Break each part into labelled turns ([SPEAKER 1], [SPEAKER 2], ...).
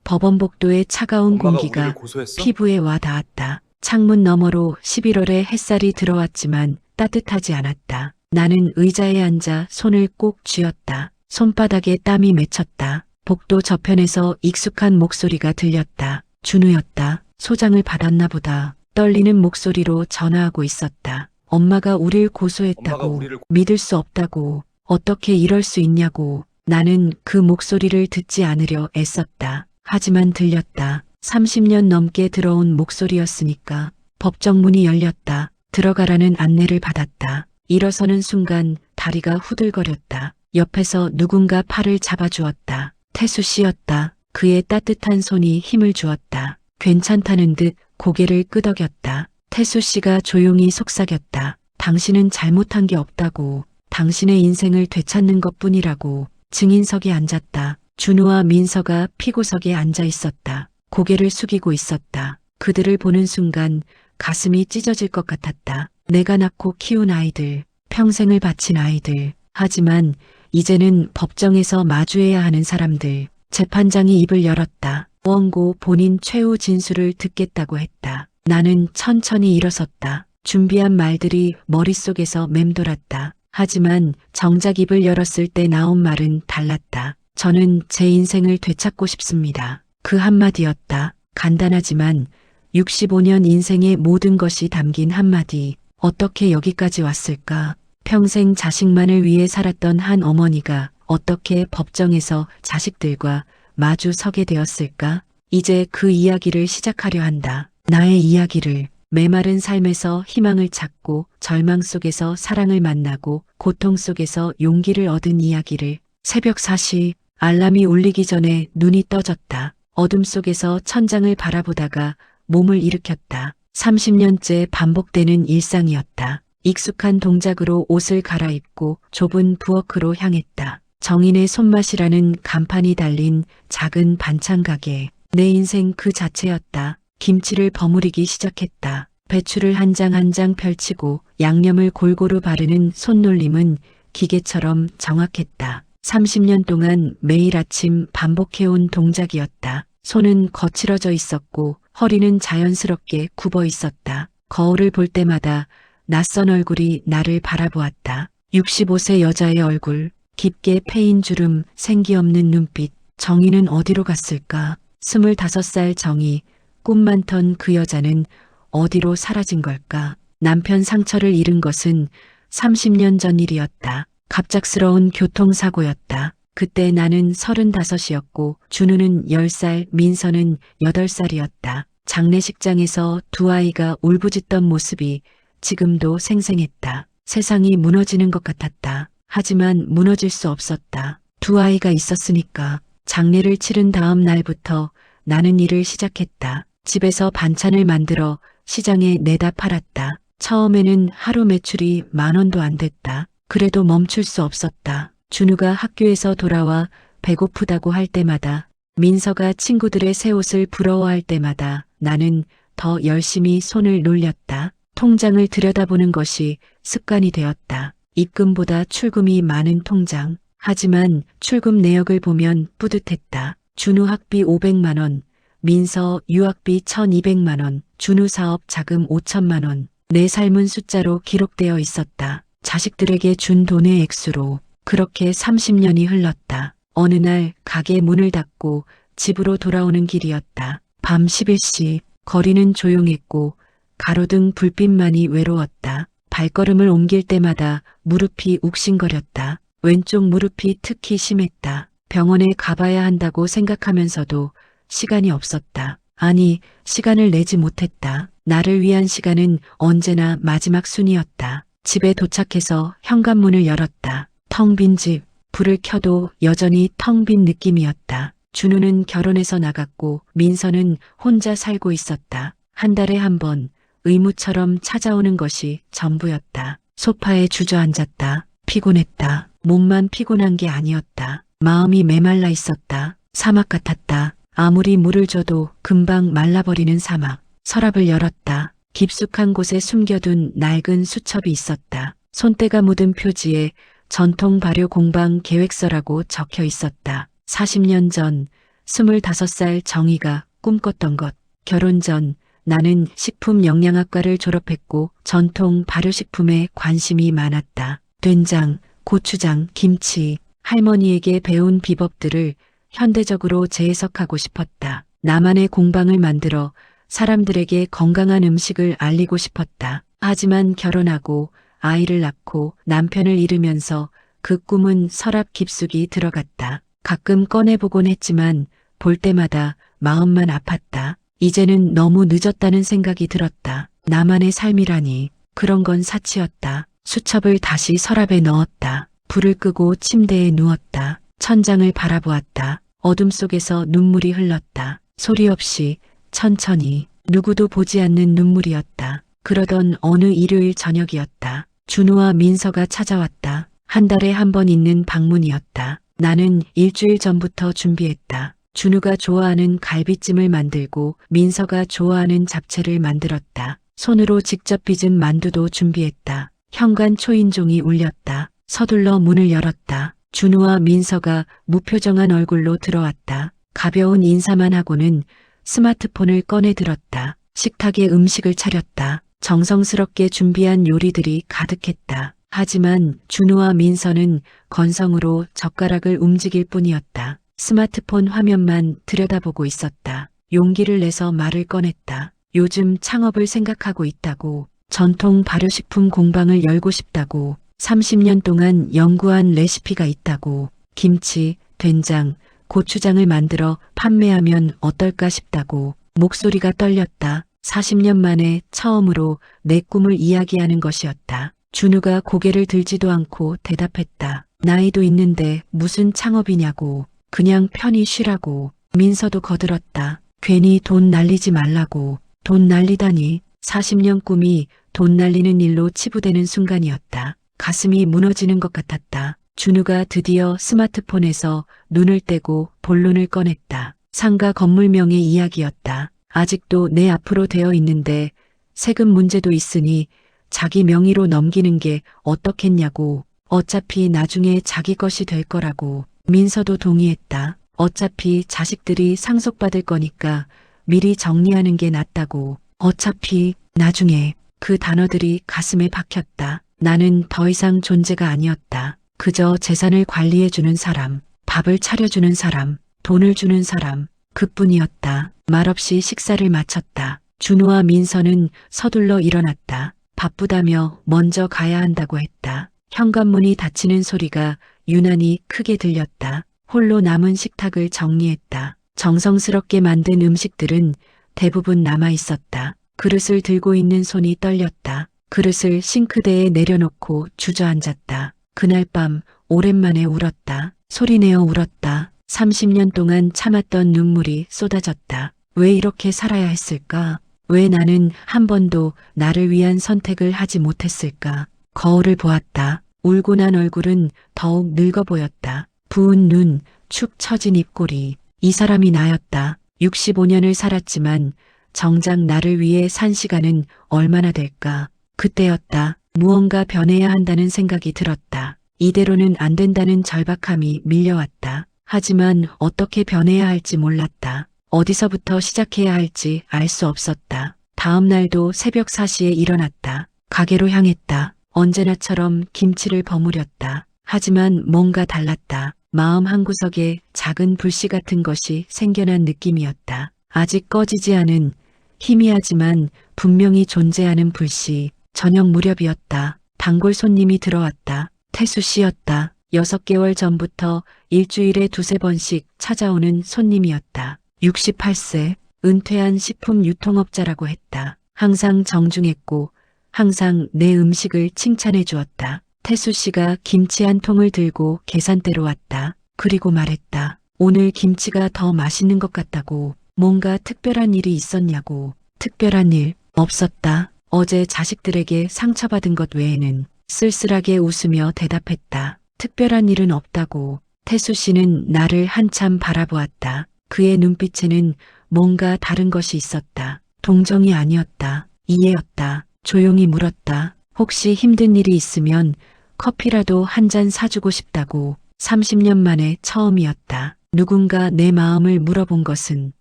[SPEAKER 1] 법원 복도의 차가운
[SPEAKER 2] 엄마가 우리를
[SPEAKER 1] 공기가
[SPEAKER 2] 고소했어?
[SPEAKER 1] 피부에 와 닿았다. 창문 너머로 11월의 햇살이 들어왔지만 따뜻하지 않았다. 나는 의자에 앉아 손을 꼭 쥐었다. 손바닥에 땀이 맺혔다. 복도 저편에서 익숙한 목소리가 들렸다. 준우였다. 소장을 받았나 보다. 떨리는 목소리로 전화하고 있었다. 엄마가 우릴 고소했다고.
[SPEAKER 2] 엄마가 우리를
[SPEAKER 1] 믿을 수 없다고. 어떻게 이럴 수 있냐고. 나는 그 목소리를 듣지 않으려 애썼다. 하지만 들렸다. 30년 넘게 들어온 목소리였으니까. 법정문이 열렸다. 들어가라는 안내를 받았다. 일어서는 순간 다리가 후들거렸다. 옆에서 누군가 팔을 잡아주었다. 태수 씨였다. 그의 따뜻한 손이 힘을 주었다. 괜찮다는 듯 고개를 끄덕였다. 태수 씨가 조용히 속삭였다. 당신은 잘못한 게 없다고. 당신의 인생을 되찾는 것뿐이라고. 증인석에 앉았다. 준우와 민서가 피고석에 앉아 있었다. 고개를 숙이고 있었다. 그들을 보는 순간 가슴이 찢어질 것 같았다. 내가 낳고 키운 아이들, 평생을 바친 아이들. 하지만 이제는 법정에서 마주해야 하는 사람들. 재판장이 입을 열었다. 원고 본인 최후 진술을 듣겠다고 했다. 나는 천천히 일어섰다. 준비한 말들이 머릿속에서 맴돌았다. 하지만 정작 입을 열었을 때 나온 말은 달랐다. 저는 제 인생을 되찾고 싶습니다. 그 한마디였다. 간단하지만 65년 인생의 모든 것이 담긴 한마디. 어떻게 여기까지 왔을까? 평생 자식만을 위해 살았던 한 어머니가 어떻게 법정에서 자식들과 마주 서게 되었을까? 이제 그 이야기를 시작하려 한다. 나의 이야기를. 메마른 삶에서 희망을 찾고 절망 속에서 사랑을 만나고 고통 속에서 용기를 얻은 이야기를. 새벽 4시 알람이 울리기 전에 눈이 떠졌다. 어둠 속에서 천장을 바라보다가 몸을 일으켰다. 30년째 반복되는 일상이었다. 익숙한 동작으로 옷을 갈아입고 좁은 부엌으로 향했다. 정인의 손맛이라는 간판이 달린 작은 반찬 가게. 내 인생 그 자체였다. 김치를 버무리기 시작했다. 배추를 한 장 한 장 펼치고 양념을 골고루 바르는 손놀림은 기계처럼 정확했다. 30년 동안 매일 아침 반복해온 동작이었다. 손은 거칠어져 있었고 허리는 자연스럽게 굽어 있었다. 거울을 볼 때마다 낯선 얼굴이 나를 바라보았다. 65세 여자의 얼굴, 깊게 패인 주름, 생기 없는 눈빛. 정희는 어디로 갔을까? 25살 정희, 꿈 많던 그 여자는 어디로 사라진 걸까? 남편 상처를 잃은 것은 30년 전 일이었다. 갑작스러운 교통사고였다. 그때 나는 35이었고 준우는 10살, 민서는 8살이었다. 장례식장에서 두 아이가 울부짖던 모습이 지금도 생생했다. 세상이 무너지는 것 같았다. 하지만 무너질 수 없었다. 두 아이가 있었으니까. 장례를 치른 다음 날부터 나는 일을 시작했다. 집에서 반찬을 만들어 시장에 내다 팔았다. 처음에는 하루 매출이 10,000원도 안 됐다. 그래도 멈출 수 없었다. 준우가 학교에서 돌아와 배고프다고 할 때마다, 민서가 친구들의 새 옷을 부러워할 때마다 나는 더 열심히 손을 놀렸다. 통장을 들여다보는 것이 습관이 되었다. 입금보다 출금이 많은 통장. 하지만 출금 내역을 보면 뿌듯했다. 준우 학비 500만 원, 민서 유학비 1,200만 원, 준우 사업 자금 5천만 원. 내 삶은 숫자로 기록되어 있었다. 자식들에게 준 돈의 액수로. 그렇게 30년이 흘렀다. 어느 날 가게 문을 닫고 집으로 돌아오는 길이었다. 밤 11시, 거리는 조용했고 가로등 불빛만이 외로웠다. 발걸음을 옮길 때마다 무릎이 욱신거렸다. 왼쪽 무릎이 특히 심했다. 병원에 가봐야 한다고 생각하면서도 시간이 없었다. 아니, 시간을 내지 못했다. 나를 위한 시간은 언제나 마지막 순이었다. 집에 도착해서 현관문을 열었다. 텅 빈 집, 불을 켜도 여전히 텅 빈 느낌이었다. 준우는 결혼해서 나갔고 민서는 혼자 살고 있었다. 한 달에 한 번 의무처럼 찾아오는 것이 전부였다. 소파에 주저앉았다. 피곤했다. 몸만 피곤한 게 아니었다. 마음이 메말라 있었다. 사막 같았다. 아무리 물을 줘도 금방 말라버리는 사막. 서랍을 열었다. 깊숙한 곳에 숨겨둔 낡은 수첩이 있었다. 손때가 묻은 표지에 전통 발효 공방 계획서라고 적혀 있었다. 40년 전 25살 정희가 꿈꿨던 것. 결혼 전 나는 식품영양학과를 졸업했고 전통 발효식품에 관심이 많았다. 된장, 고추장, 김치, 할머니에게 배운 비법들을 현대적으로 재해석하고 싶었다. 나만의 공방을 만들어 사람들에게 건강한 음식을 알리고 싶었다. 하지만 결혼하고 아이를 낳고 남편을 잃으면서 그 꿈은 서랍 깊숙이 들어갔다. 가끔 꺼내보곤 했지만 볼 때마다 마음만 아팠다. 이제는 너무 늦었다는 생각이 들었다. 나만의 삶이라니 그런 건 사치였다. 수첩을 다시 서랍에 넣었다. 불을 끄고 침대에 누웠다. 천장을 바라보았다. 어둠 속에서 눈물이 흘렀다. 소리 없이 천천히 누구도 보지 않는 눈물이었다. 그러던 어느 일요일 저녁이었다. 준우와 민서가 찾아왔다. 한 달에 한 번 있는 방문이었다. 나는 일주일 전부터 준비했다. 준우가 좋아하는 갈비찜을 만들고 민서가 좋아하는 잡채를 만들었다. 손으로 직접 빚은 만두도 준비했다. 현관 초인종이 울렸다. 서둘러 문을 열었다. 준우와 민서가 무표정한 얼굴로 들어왔다. 가벼운 인사만 하고는 스마트폰을 꺼내 들었다. 식탁에 음식을 차렸다. 정성스럽게 준비한 요리들이 가득했다. 하지만 준우와 민서는 건성으로 젓가락을 움직일 뿐이었다. 스마트폰 화면만 들여다보고 있었다. 용기를 내서 말을 꺼냈다. 요즘 창업을 생각하고 있다고. 전통 발효식품 공방을 열고 싶다고. 30년 동안 연구한 레시피가 있다고. 김치, 된장, 고추장을 만들어 판매하면 어떨까 싶다고. 목소리가 떨렸다. 40년 만에 처음으로 내 꿈을 이야기하는 것이었다. 준우가 고개를 들지도 않고 대답했다. 나이도 있는데 무슨 창업이냐고. 그냥 편히 쉬라고. 민서도 거들었다. 괜히 돈 날리지 말라고. 돈 날리다니. 40년 꿈이 돈 날리는 일로 치부되는 순간이었다. 가슴이 무너지는 것 같았다. 준우가 드디어 스마트폰에서 눈을 떼고 본론을 꺼냈다. 상가 건물명의 이야기였다. 아직도 내 앞으로 되어 있는데 세금 문제도 있으니 자기 명의로 넘기는 게 어떻겠냐고. 어차피 나중에 자기 것이 될 거라고. 민서도 동의했다. 어차피 자식들이 상속받을 거니까 미리 정리하는 게 낫다고. 어차피 나중에. 그 단어들이 가슴에 박혔다. 나는 더 이상 존재가 아니었다. 그저 재산을 관리해주는 사람, 밥을 차려주는 사람, 돈을 주는 사람, 그뿐이었다. 말없이 식사를 마쳤다. 준우와 민서는 서둘러 일어났다. 바쁘다며 먼저 가야 한다고 했다. 현관문이 닫히는 소리가 유난히 크게 들렸다. 홀로 남은 식탁을 정리했다. 정성스럽게 만든 음식들은 대부분 남아 있었다. 그릇을 들고 있는 손이 떨렸다. 그릇을 싱크대에 내려놓고 주저앉았다. 그날 밤 오랜만에 울었다. 소리내어 울었다. 30년 동안 참았던 눈물이 쏟아졌다. 왜 이렇게 살아야 했을까? 왜 나는 한 번도 나를 위한 선택을 하지 못했을까? 거울을 보았다. 울고 난 얼굴은 더욱 늙어 보였다. 부은 눈, 축 처진 입꼬리. 이 사람이 나였다. 65년을 살았지만 정작 나를 위해 산 시간은 얼마나 될까? 그때였다. 무언가 변해야 한다는 생각이 들었다. 이대로는 안 된다는 절박함이 밀려왔다. 하지만 어떻게 변해야 할지 몰랐다. 어디서부터 시작해야 할지 알 수 없었다. 다음 날도 새벽 4시에 일어났다. 가게로 향했다. 언제나처럼 김치를 버무렸다. 하지만 뭔가 달랐다. 마음 한구석에 작은 불씨 같은 것이 생겨난 느낌이었다. 아직 꺼지지 않은 희미하지만 분명히 존재하는 불씨. 저녁 무렵이었다. 단골 손님이 들어왔다. 태수 씨였다. 6개월 전부터 일주일에 2~3번씩 찾아오는 손님이었다. 68세, 은퇴한 식품 유통업자라고 했다. 항상 정중했고 항상 내 음식을 칭찬해 주었다. 태수 씨가 김치 한 통을 들고 계산대로 왔다. 그리고 말했다. 오늘 김치가 더 맛있는 것 같다고. 뭔가 특별한 일이 있었냐고. 특별한 일 없었다. 어제 자식들에게 상처받은 것 외에는. 쓸쓸하게 웃으며 대답했다. 특별한 일은 없다고. 태수 씨는 나를 한참 바라보았다. 그의 눈빛에는 뭔가 다른 것이 있었다. 동정이 아니었다. 이해였다. 조용히 물었다. 혹시 힘든 일이 있으면 커피라도 한 잔 사주고 싶다고. 30년 만에 처음이었다. 누군가 내 마음을 물어본 것은,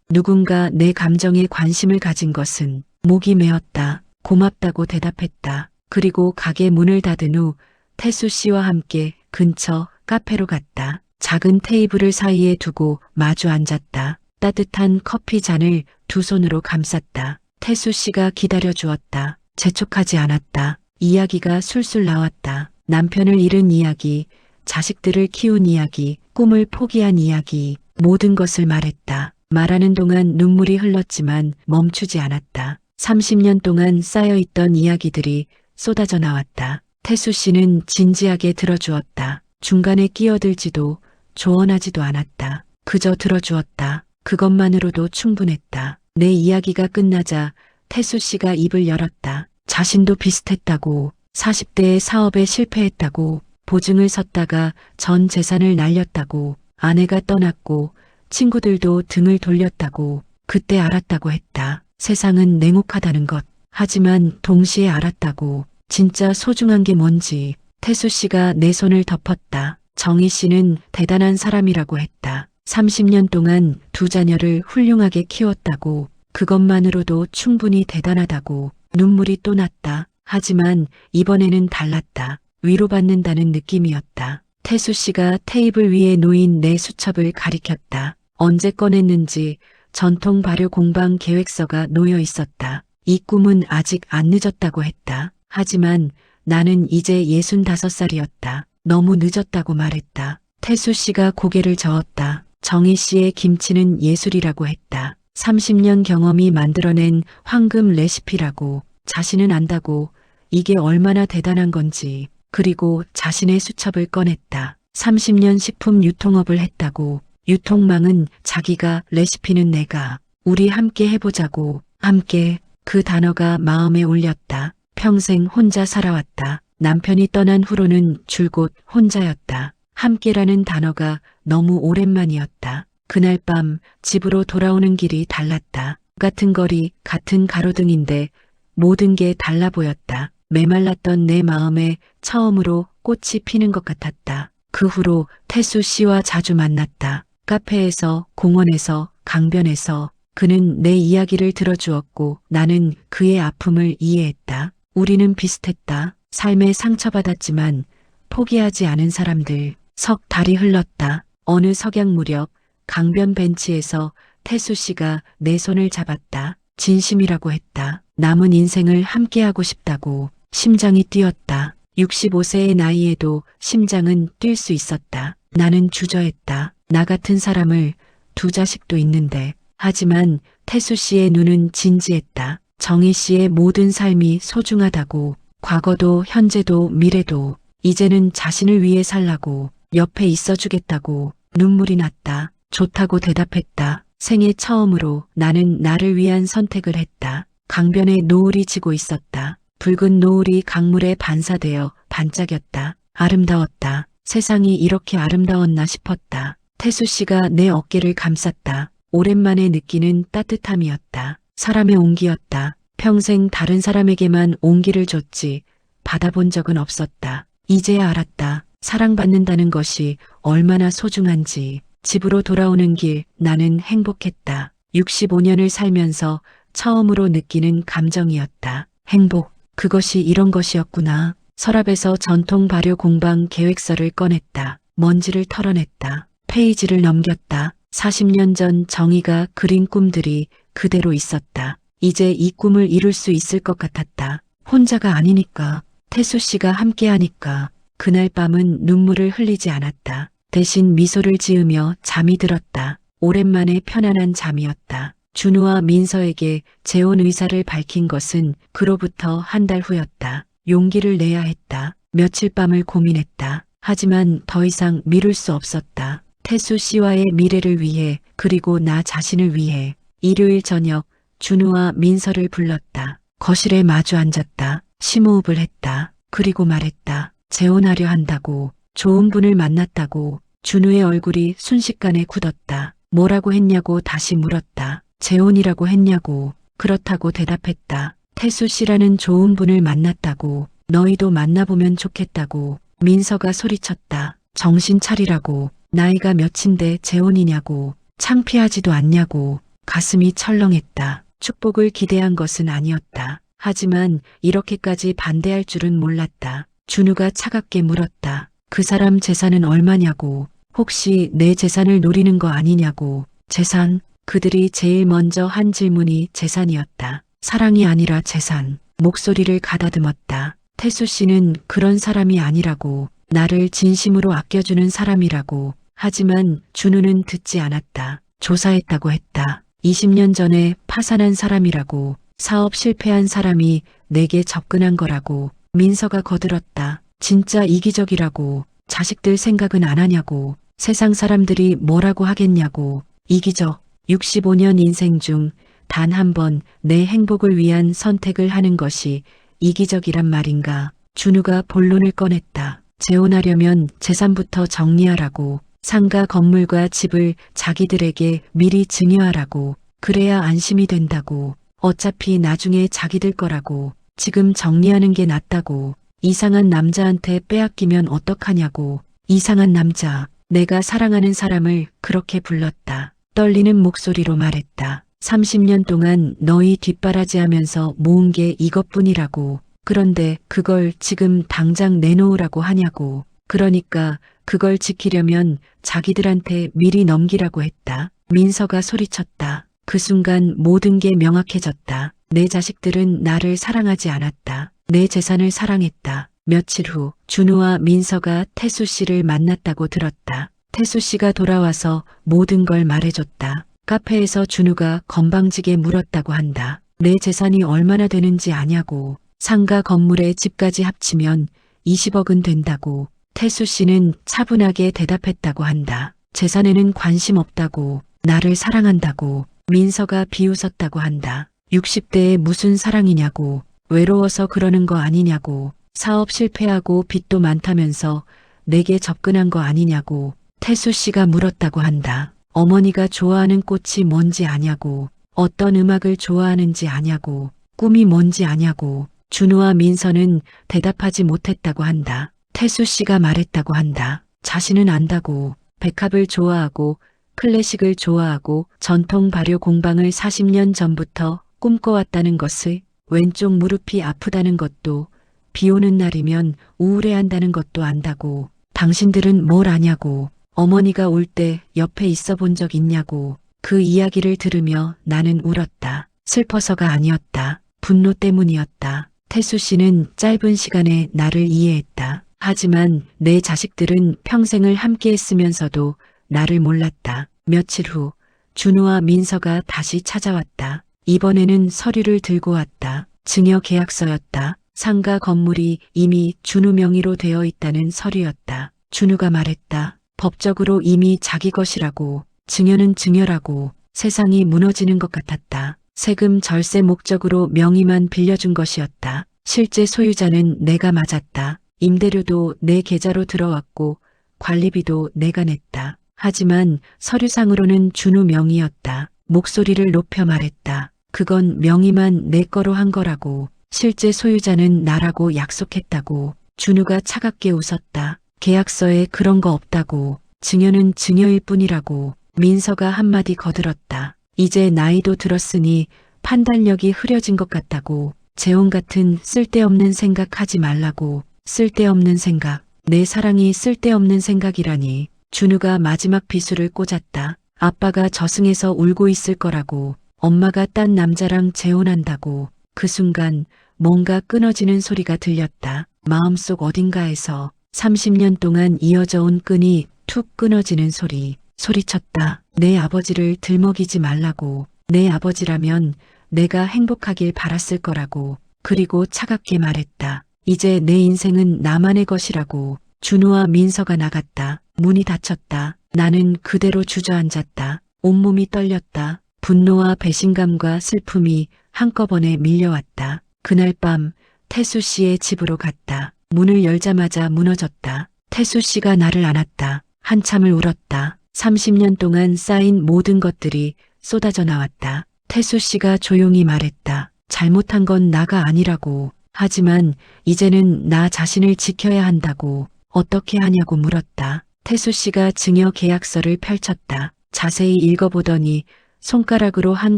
[SPEAKER 1] 누군가 내 감정에 관심을 가진 것은 목이 메었다. 고맙다고 대답했다. 그리고 가게 문을 닫은 후 태수 씨와 함께 근처 카페로 갔다. 작은 테이블을 사이에 두고 마주 앉았다. 따뜻한 커피 잔을 두 손으로 감쌌다. 태수 씨가 기다려 주었다. 재촉하지 않았다. 이야기가 술술 나왔다. 남편을 잃은 이야기, 자식들을 키운 이야기, 꿈을 포기한 이야기, 모든 것을 말했다. 말하는 동안 눈물이 흘렀지만 멈추지 않았다. 30년 동안 쌓여있던 이야기들이 쏟아져 나왔다. 태수 씨는 진지하게 들어주었다. 중간에 끼어들지도 조언하지도 않았다. 그저 들어주었다. 그것만으로도 충분했다. 내 이야기가 끝나자 태수 씨가 입을 열었다. 자신도 비슷했다고, 40대에 사업에 실패했다고, 보증을 섰다가 전 재산을 날렸다고, 아내가 떠났고 친구들도 등을 돌렸다고, 그때 알았다고 했다. 세상은 냉혹하다는 것. 하지만 동시에 알았다고, 진짜 소중한 게 뭔지. 태수 씨가 내 손을 덮었다. 정희 씨는 대단한 사람이라고 했다. 30년 동안 두 자녀를 훌륭하게 키웠다고, 그것만으로도 충분히 대단하다고. 눈물이 또 났다. 하지만 이번에는 달랐다. 위로받는다는 느낌이었다. 태수 씨가 테이블 위에 놓인 내 수첩을 가리켰다. 언제 꺼냈는지 전통 발효 공방 계획서가 놓여 있었다. 이 꿈은 아직 안 늦었다고 했다. 하지만 나는 이제 65살이었다. 너무 늦었다고 말했다. 태수 씨가 고개를 저었다. 정희 씨의 김치는 예술이라고 했다. 30년 경험이 만들어낸 황금 레시피라고. 자신은 안다고. 이게 얼마나 대단한 건지. 그리고 자신의 수첩을 꺼냈다. 30년 식품 유통업을 했다고. 유통망은 자기가, 레시피는 내가. 우리 함께 해보자고. 함께. 그 단어가 마음에 울렸다. 평생 혼자 살아왔다. 남편이 떠난 후로는 줄곧 혼자였다. 함께라는 단어가 너무 오랜만이었다. 그날 밤 집으로 돌아오는 길이 달랐다. 같은 거리, 같은 가로등인데 모든 게 달라 보였다. 메말랐던 내 마음에 처음으로 꽃이 피는 것 같았다. 그 후로 태수 씨와 자주 만났다. 카페에서, 공원에서, 강변에서. 그는 내 이야기를 들어주었고 나는 그의 아픔을 이해했다. 우리는 비슷했다. 삶에 상처받았지만 포기하지 않은 사람들. 석 달이 흘렀다. 어느 석양 무렵 강변 벤치에서 태수 씨가 내 손을 잡았다. 진심이라고 했다. 남은 인생을 함께하고 싶다고. 심장이 뛰었다. 65세의 나이에도 심장은 뛸 수 있었다. 나는 주저했다. 나 같은 사람을, 두 자식도 있는데. 하지만 태수 씨의 눈은 진지했다. 정희 씨의 모든 삶이 소중하다고. 과거도 현재도 미래도. 이제는 자신을 위해 살라고. 옆에 있어주겠다고. 눈물이 났다. 좋다고 대답했다. 생애 처음으로 나는 나를 위한 선택을 했다. 강변에 노을이 지고 있었다. 붉은 노을이 강물에 반사되어 반짝였다. 아름다웠다. 세상이 이렇게 아름다웠나 싶었다. 태수 씨가 내 어깨를 감쌌다. 오랜만에 느끼는 따뜻함이었다. 사람의 온기였다. 평생 다른 사람에게만 온기를 줬지 받아본 적은 없었다. 이제야 알았다. 사랑받는다는 것이 얼마나 소중한지. 집으로 돌아오는 길 나는 행복했다. 65년을 살면서 처음으로 느끼는 감정이었다. 행복. 그것이 이런 것이었구나. 서랍에서 전통 발효 공방 계획서를 꺼냈다. 먼지를 털어냈다. 페이지를 넘겼다. 40년 전 정희가 그린 꿈들이 그대로 있었다. 이제 이 꿈을 이룰 수 있을 것 같았다. 혼자가 아니니까. 태수 씨가 함께하니까. 그날 밤은 눈물을 흘리지 않았다. 대신 미소를 지으며 잠이 들었다. 오랜만에 편안한 잠이었다. 준우와 민서에게 재혼 의사를 밝힌 것은 그로부터 한 달 후였다. 용기를 내야 했다. 며칠 밤을 고민했다. 하지만 더 이상 미룰 수 없었다. 태수 씨와의 미래를 위해, 그리고 나 자신을 위해. 일요일 저녁 준우와 민서를 불렀다. 거실에 마주 앉았다. 심호흡을 했다. 그리고 말했다. 재혼하려 한다고. 좋은 분을 만났다고. 준우의 얼굴이 순식간에 굳었다. 뭐라고 했냐고 다시 물었다. 재혼이라고 했냐고. 그렇다고 대답했다. 태수 씨라는 좋은 분을 만났다고. 너희도 만나보면 좋겠다고. 민서가 소리쳤다. 정신 차리라고. 나이가 몇인데 재혼이냐고, 창피하지도 않냐고, 가슴이 철렁했다. 축복을 기대한 것은 아니었다. 하지만 이렇게까지 반대할 줄은 몰랐다. 준우가 차갑게 물었다. 그 사람 재산은 얼마냐고, 혹시 내 재산을 노리는 거 아니냐고. 재산? 그들이 제일 먼저 한 질문이 재산이었다. 사랑이 아니라 재산. 목소리를 가다듬었다. 태수 씨는 그런 사람이 아니라고, 나를 진심으로 아껴주는 사람이라고. 하지만 준우는 듣지 않았다. 조사했다고 했다. 20년 전에 파산한 사람이라고, 사업 실패한 사람이 내게 접근한 거라고. 민서가 거들었다. 진짜 이기적이라고. 자식들 생각은 안 하냐고. 세상 사람들이 뭐라고 하겠냐고. 이기적. 65년 인생 중 단 한 번 내 행복을 위한 선택을 하는 것이 이기적이란 말인가. 준우가 본론을 꺼냈다. 재혼하려면 재산부터 정리하라고. 상가 건물과 집을 자기들에게 미리 증여하라고. 그래야 안심이 된다고. 어차피 나중에 자기들 거라고. 지금 정리하는 게 낫다고. 이상한 남자한테 빼앗기면 어떡하냐고. 이상한 남자. 내가 사랑하는 사람을 그렇게 불렀다. 떨리는 목소리로 말했다. 30년 동안 너희 뒷바라지하면서 모은 게 이것뿐이라고. 그런데 그걸 지금 당장 내놓으라고 하냐고. 그러니까 그걸 지키려면 자기들한테 미리 넘기라고 했다. 민서가 소리쳤다. 그 순간 모든 게 명확해졌다. 내 자식들은 나를 사랑하지 않았다. 내 재산을 사랑했다. 며칠 후 준우와 민서가 태수 씨를 만났다고 들었다. 태수 씨가 돌아와서 모든 걸 말해줬다. 카페에서 준우가 건방지게 물었다고 한다. 내 재산이 얼마나 되는지 아냐고. 상가 건물에 집까지 합치면 20억은 된다고. 태수 씨는 차분하게 대답했다고 한다. 재산에는 관심 없다고. 나를 사랑한다고. 민서가 비웃었다고 한다. 60대에 무슨 사랑이냐고. 외로워서 그러는 거 아니냐고. 사업 실패하고 빚도 많다면서 내게 접근한 거 아니냐고. 태수 씨가 물었다고 한다. 어머니가 좋아하는 꽃이 뭔지 아냐고. 어떤 음악을 좋아하는지 아냐고. 꿈이 뭔지 아냐고. 준우와 민서는 대답하지 못했다고 한다. 태수 씨가 말했다고 한다. 자신은 안다고. 백합을 좋아하고 클래식을 좋아하고 전통 발효 공방을 40년 전부터 꿈꿔왔다는 것을, 왼쪽 무릎이 아프다는 것도, 비 오는 날이면 우울해한다는 것도 안다고. 당신들은 뭘 아냐고. 어머니가 올 때 옆에 있어 본 적 있냐고. 그 이야기를 들으며 나는 울었다. 슬퍼서가 아니었다. 분노 때문이었다. 태수 씨는 짧은 시간에 나를 이해했다. 하지만 내 자식들은 평생을 함께 했으면서도 나를 몰랐다. 며칠 후 준우와 민서가 다시 찾아왔다. 이번에는 서류를 들고 왔다. 증여 계약서였다. 상가 건물이 이미 준우 명의로 되어 있다는 서류였다. 준우가 말했다. 법적으로 이미 자기 것이라고. 증여는 증여라고. 세상이 무너지는 것 같았다. 세금 절세 목적으로 명의만 빌려준 것이었다. 실제 소유자는 내가 맞았다. 임대료도 내 계좌로 들어왔고 관리비도 내가 냈다. 하지만 서류상으로는 준우 명의였다. 목소리를 높여 말했다. 그건 명의만 내 거로 한 거라고. 실제 소유자는 나라고 약속했다고. 준우가 차갑게 웃었다. 계약서에 그런 거 없다고. 증여는 증여일 뿐이라고. 민서가 한마디 거들었다. 이제 나이도 들었으니 판단력이 흐려진 것 같다고. 재혼 같은 쓸데없는 생각하지 말라고. 쓸데없는 생각. 내 사랑이 쓸데없는 생각이라니. 준우가 마지막 비수를 꽂았다. 아빠가 저승에서 울고 있을 거라고. 엄마가 딴 남자랑 재혼한다고. 그 순간 뭔가 끊어지는 소리가 들렸다. 마음속 어딘가에서 30년 동안 이어져 온 끈이 툭 끊어지는 소리. 소리쳤다. 내 아버지를 들먹이지 말라고. 내 아버지라면 내가 행복하길 바랐을 거라고. 그리고 차갑게 말했다. 이제 내 인생은 나만의 것이라고. 준우와 민서가 나갔다. 문이 닫혔다. 나는 그대로 주저앉았다. 온몸이 떨렸다. 분노와 배신감과 슬픔이 한꺼번에 밀려왔다. 그날 밤 태수 씨의 집으로 갔다. 문을 열자마자 무너졌다. 태수 씨가 나를 안았다. 한참을 울었다. 30년 동안 쌓인 모든 것들이 쏟아져 나왔다. 태수 씨가 조용히 말했다. 잘못한 건 나가 아니라고. 하지만 이제는 나 자신을 지켜야 한다고. 어떻게 하냐고 물었다. 태수 씨가 증여 계약서를 펼쳤다. 자세히 읽어보더니 손가락으로 한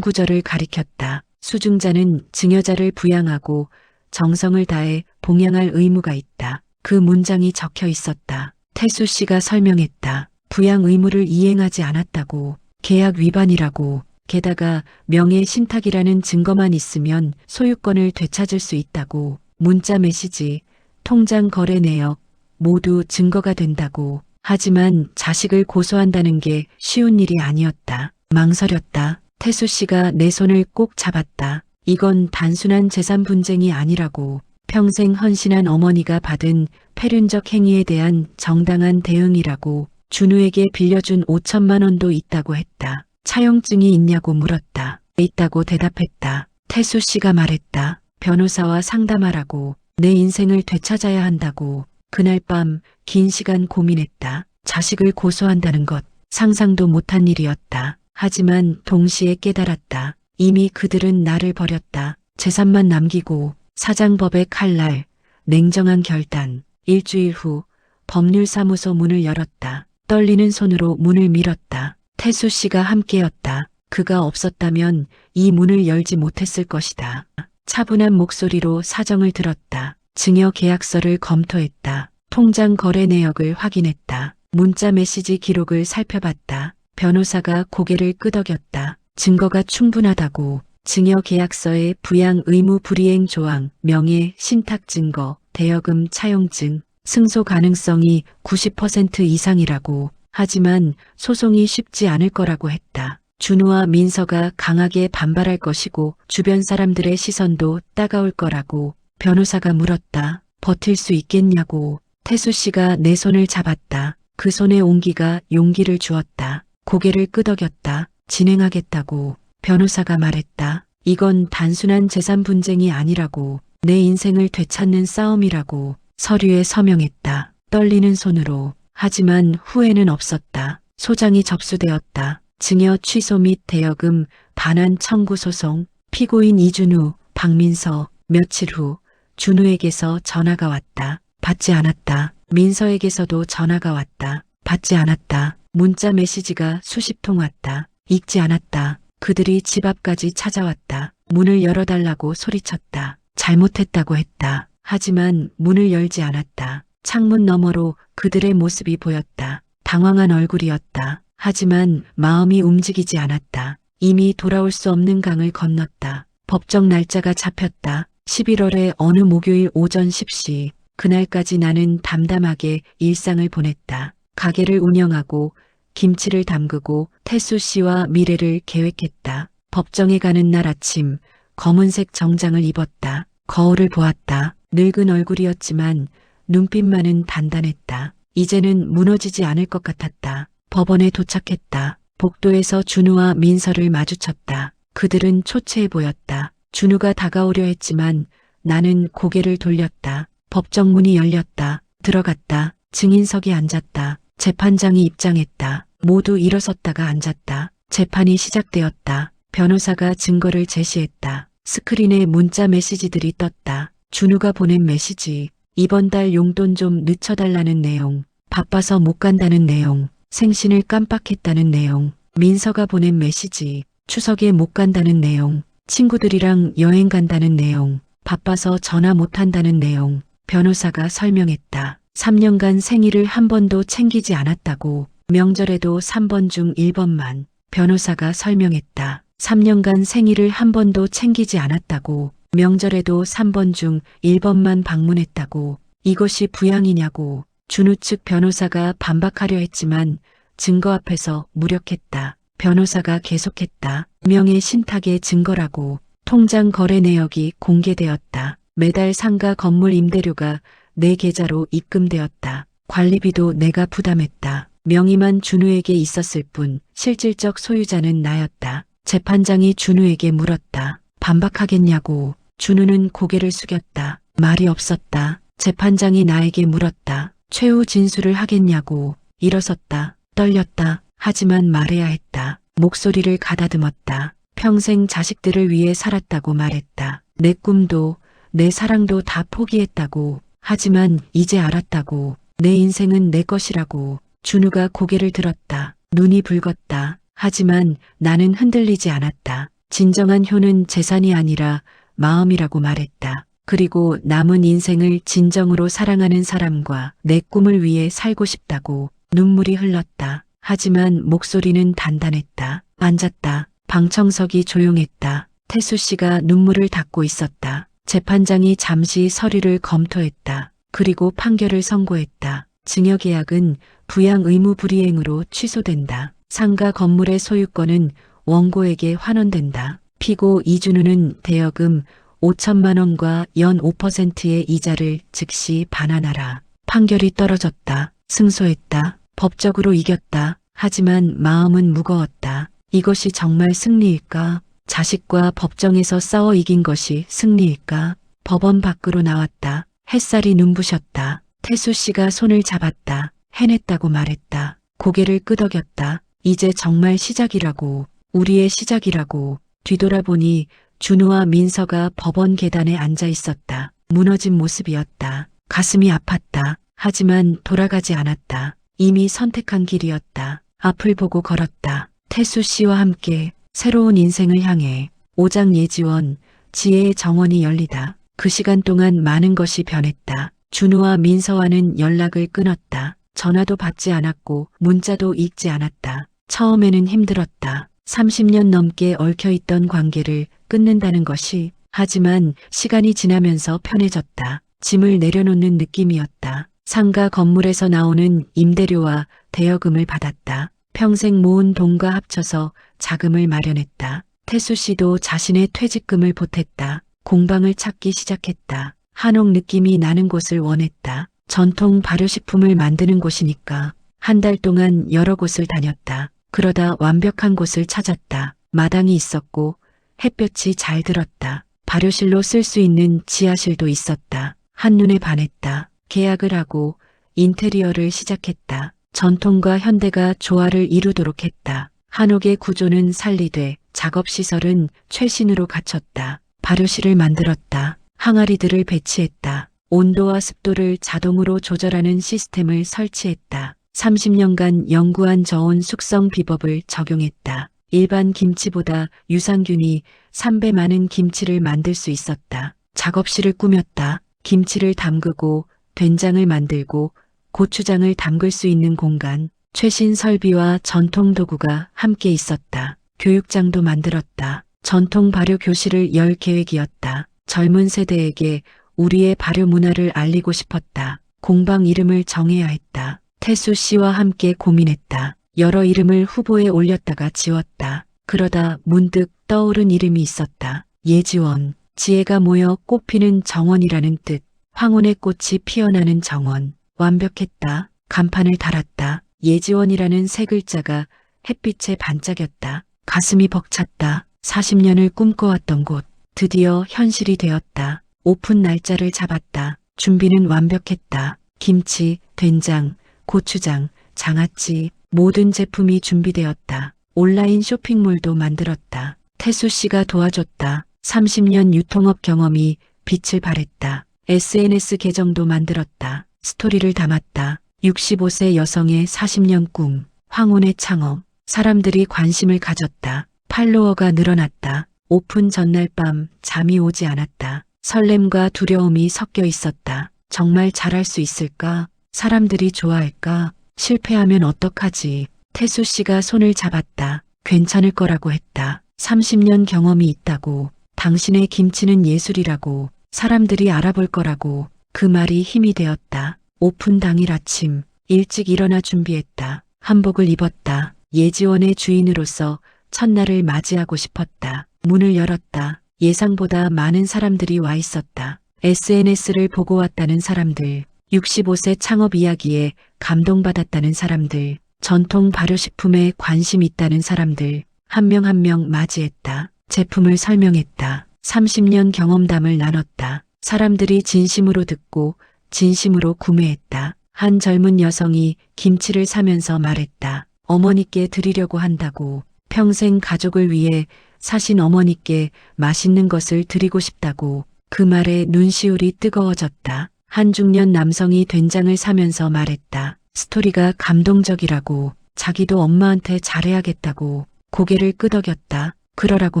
[SPEAKER 1] 구절을 가리켰다. 수중자는 증여자를 부양하고 정성을 다해 봉양할 의무가 있다. 그 문장이 적혀 있었다. 태수 씨가 설명했다. 부양 의무를 이행하지 않았다고. 계약 위반이라고. 게다가 명예 신탁이라는 증거만 있으면 소유권을 되찾을 수 있다고. 문자 메시지, 통장 거래 내역 모두 증거가 된다고. 하지만 자식을 고소한다는 게 쉬운 일이 아니었다. 망설였다. 태수 씨가 내 손을 꼭 잡았다. 이건 단순한 재산 분쟁이 아니라고. 평생 헌신한 어머니가 받은 패륜적 행위에 대한 정당한 대응이라고. 준우에게 빌려준 5천만 원도 있다고 했다. 차용증이 있냐고 물었다. 있다고 대답했다. 태수 씨가 말했다. 변호사와 상담하라고. 내 인생을 되찾아야 한다고. 그날 밤 긴 시간 고민했다. 자식을 고소한다는 것 상상도 못한 일이었다. 하지만 동시에 깨달았다. 이미 그들은 나를 버렸다. 재산만 남기고. 사장법의 칼날, 냉정한 결단. 일주일 후 법률사무소 문을 열었다. 떨리는 손으로 문을 밀었다. 태수 씨가 함께였다. 그가 없었다면 이 문을 열지 못했을 것이다. 차분한 목소리로 사정을 들었다. 증여 계약서를 검토했다. 통장 거래 내역을 확인했다. 문자 메시지 기록을 살펴봤다. 변호사가 고개를 끄덕였다. 증거가 충분하다고. 증여 계약서의 부양 의무 불이행 조항, 명예, 신탁 증거, 대여금 차용증, 승소 가능성이 90% 이상이라고. 하지만 소송이 쉽지 않을 거라고 했다. 준우와 민서가 강하게 반발할 것이고 주변 사람들의 시선도 따가울 거라고. 변호사가 물었다. 버틸 수 있겠냐고. 태수 씨가 내 손을 잡았다. 그 손의 온기가 용기를 주었다. 고개를 끄덕였다. 진행하겠다고. 변호사가 말했다. 이건 단순한 재산 분쟁이 아니라고. 내 인생을 되찾는 싸움이라고. 서류에 서명했다. 떨리는 손으로. 하지만 후회는 없었다. 소장이 접수되었다. 증여 취소 및 대여금 반환 청구 소송. 피고인 이준우, 박민서. 며칠 후 준우에게서 전화가 왔다. 받지 않았다. 민서에게서도 전화가 왔다. 받지 않았다. 문자 메시지가 수십 통 왔다. 읽지 않았다. 그들이 집 앞까지 찾아왔다. 문을 열어달라고 소리쳤다. 잘못했다고 했다. 하지만 문을 열지 않았다. 창문 너머로 그들의 모습이 보였다. 당황한 얼굴이었다. 하지만 마음이 움직이지 않았다. 이미 돌아올 수 없는 강을 건넜다. 법정 날짜가 잡혔다. 11월의 어느 목요일 오전 10시. 그날까지 나는 담담하게 일상을 보냈다. 가게를 운영하고 김치를 담그고 태수 씨와 미래를 계획했다. 법정에 가는 날 아침 검은색 정장을 입었다. 거울을 보았다. 늙은 얼굴이었지만 눈빛만은 단단했다. 이제는 무너지지 않을 것 같았다. 법원에 도착했다. 복도에서 준우와 민서를 마주쳤다. 그들은 초췌해 보였다. 준우가 다가오려 했지만 나는 고개를 돌렸다. 법정 문이 열렸다. 들어갔다. 증인석에 앉았다. 재판장이 입장했다. 모두 일어섰다가 앉았다. 재판이 시작되었다. 변호사가 증거를 제시했다. 스크린에 문자 메시지들이 떴다. 준우가 보낸 메시지. 이번 달 용돈 좀 늦춰달라는 내용. 바빠서 못 간다는 내용. 생신을 깜빡했다는 내용. 민서가 보낸 메시지. 추석에 못 간다는 내용. 친구들이랑 여행 간다는 내용. 바빠서 전화 못 한다는 내용. 변호사가 설명했다. 3년간 생일을 한 번도 챙기지 않았다고. 명절에도 3번 중 1번만. 변호사가 설명했다. 3년간 생일을 한 번도 챙기지 않았다고. 명절에도 3번 중 1번만 방문했다고. 이것이 부양이냐고. 준우 측 변호사가 반박하려 했지만 증거 앞에서 무력했다. 변호사가 계속했다. 명예 신탁의 증거라고. 통장 거래 내역이 공개되었다. 매달 상가 건물 임대료가 내 계좌로 입금되었다. 관리비도 내가 부담했다. 명의만 준우에게 있었을 뿐 실질적 소유자는 나였다. 재판장이 준우에게 물었다. 반박하겠냐고. 준우는 고개를 숙였다. 말이 없었다. 재판장이 나에게 물었다. 최후 진술을 하겠냐고. 일어섰다. 떨렸다. 하지만 말해야 했다. 목소리를 가다듬었다. 평생 자식들을 위해 살았다고 말했다. 내 꿈도 내 사랑도 다 포기했다고. 하지만 이제 알았다고. 내 인생은 내 것이라고. 준우가 고개를 들었다. 눈이 붉었다. 하지만 나는 흔들리지 않았다. 진정한 효는 재산이 아니라 마음이라고 말했다. 그리고 남은 인생을 진정으로 사랑하는 사람과 내 꿈을 위해 살고 싶다고. 눈물이 흘렀다. 하지만 목소리는 단단했다. 앉았다. 방청석이 조용했다. 태수 씨가 눈물을 닦고 있었다. 재판장이 잠시 서류를 검토했다. 그리고 판결을 선고했다. 증여계약은 부양 의무 불이행으로 취소된다. 상가 건물의 소유권은 원고에게 환원된다. 피고 이준우는 대여금 5천만 원과 연 5%의 이자를 즉시 반환하라. 판결이 떨어졌다. 승소했다. 법적으로 이겼다. 하지만 마음은 무거웠다. 이것이 정말 승리일까? 자식과 법정에서 싸워 이긴 것이 승리일까? 법원 밖으로 나왔다. 햇살이 눈부셨다. 태수 씨가 손을 잡았다. 해냈다고 말했다. 고개를 끄덕였다. 이제 정말 시작이라고. 우리의 시작이라고. 뒤돌아보니 준우와 민서가 법원 계단에 앉아 있었다. 무너진 모습이었다. 가슴이 아팠다. 하지만 돌아가지 않았다. 이미 선택한 길이었다. 앞을 보고 걸었다. 태수 씨와 함께 새로운 인생을 향해. 5장 예지원, 지혜의 정원이 열리다. 그 시간 동안 많은 것이 변했다. 준우와 민서와는 연락을 끊었다. 전화도 받지 않았고 문자도 읽지 않았다. 처음에는 힘들었다. 30년 넘게 얽혀있던 관계를 끊는다는 것이. 하지만 시간이 지나면서 편해졌다. 짐을 내려놓는 느낌이었다. 상가 건물에서 나오는 임대료와 대여금을 받았다. 평생 모은 돈과 합쳐서 자금을 마련했다. 태수 씨도 자신의 퇴직금을 보탰다. 공방을 찾기 시작했다. 한옥 느낌이 나는 곳을 원했다. 전통 발효식품을 만드는 곳이니까. 한 달 동안 여러 곳을 다녔다. 그러다 완벽한 곳을 찾았다. 마당이 있었고 햇볕이 잘 들었다. 발효실로 쓸 수 있는 지하실도 있었다. 한눈에 반했다. 계약을 하고 인테리어를 시작했다. 전통과 현대가 조화를 이루도록 했다. 한옥의 구조는 살리되 작업시설은 최신으로 갖췄다. 발효실을 만들었다. 항아리들을 배치했다. 온도와 습도를 자동으로 조절하는 시스템을 설치했다. 30년간 연구한 저온 숙성 비법을 적용했다. 일반 김치보다 유산균이 3배 많은 김치를 만들 수 있었다. 작업실을 꾸몄다. 김치를 담그고 된장을 만들고 고추장을 담글 수 있는 공간, 최신 설비와 전통 도구가 함께 있었다. 교육장도 만들었다. 전통 발효 교실을 열 계획이었다. 젊은 세대에게 우리의 발효 문화를 알리고 싶었다. 공방 이름을 정해야 했다. 태수 씨와 함께 고민했다. 여러 이름을 후보에 올렸다가 지웠다. 그러다 문득 떠오른 이름이 있었다. 예지원, 지혜가 모여 꽃피는 정원이라는 뜻. 황혼의 꽃이 피어나는 정원. 완벽했다. 간판을 달았다. 예지원이라는 세 글자가 햇빛에 반짝였다. 가슴이 벅찼다. 40년을 꿈꿔왔던 곳. 드디어 현실이 되었다. 오픈 날짜를 잡았다. 준비는 완벽했다. 김치, 된장, 고추장, 장아찌, 모든 제품이 준비되었다. 온라인 쇼핑몰도 만들었다. 태수 씨가 도와줬다. 30년 유통업 경험이 빛을 발했다. SNS 계정도 만들었다. 스토리를 담았다. 65세 여성의 40년 꿈, 황혼의 창업. 사람들이 관심을 가졌다. 팔로워가 늘어났다. 오픈 전날 밤 잠이 오지 않았다. 설렘과 두려움이 섞여 있었다. 정말 잘할 수 있을까? 사람들이 좋아할까? 실패하면 어떡하지? 태수 씨가 손을 잡았다. 괜찮을 거라고 했다. 30년 경험이 있다고. 당신의 김치는 예술이라고. 사람들이 알아볼 거라고. 그 말이 힘이 되었다. 오픈 당일 아침 일찍 일어나 준비했다. 한복을 입었다. 예지원의 주인으로서 첫날을 맞이하고 싶었다. 문을 열었다. 예상보다 많은 사람들이 와 있었다. SNS를 보고 왔다는 사람들, 65세 창업 이야기에 감동받았다는 사람들, 전통 발효식품에 관심 있다는 사람들, 한 명 한 명 맞이했다. 제품을 설명했다. 30년 경험담을 나눴다. 사람들이 진심으로 듣고 진심으로 구매했다. 한 젊은 여성이 김치를 사면서 말했다. 어머니께 드리려고 한다고. 평생 가족을 위해 사신 어머니께 맛있는 것을 드리고 싶다고. 그 말에 눈시울이 뜨거워졌다. 한 중년 남성이 된장을 사면서 말했다. 스토리가 감동적이라고, 자기도 엄마한테 잘해야겠다고 고개를 끄덕였다. 그러라고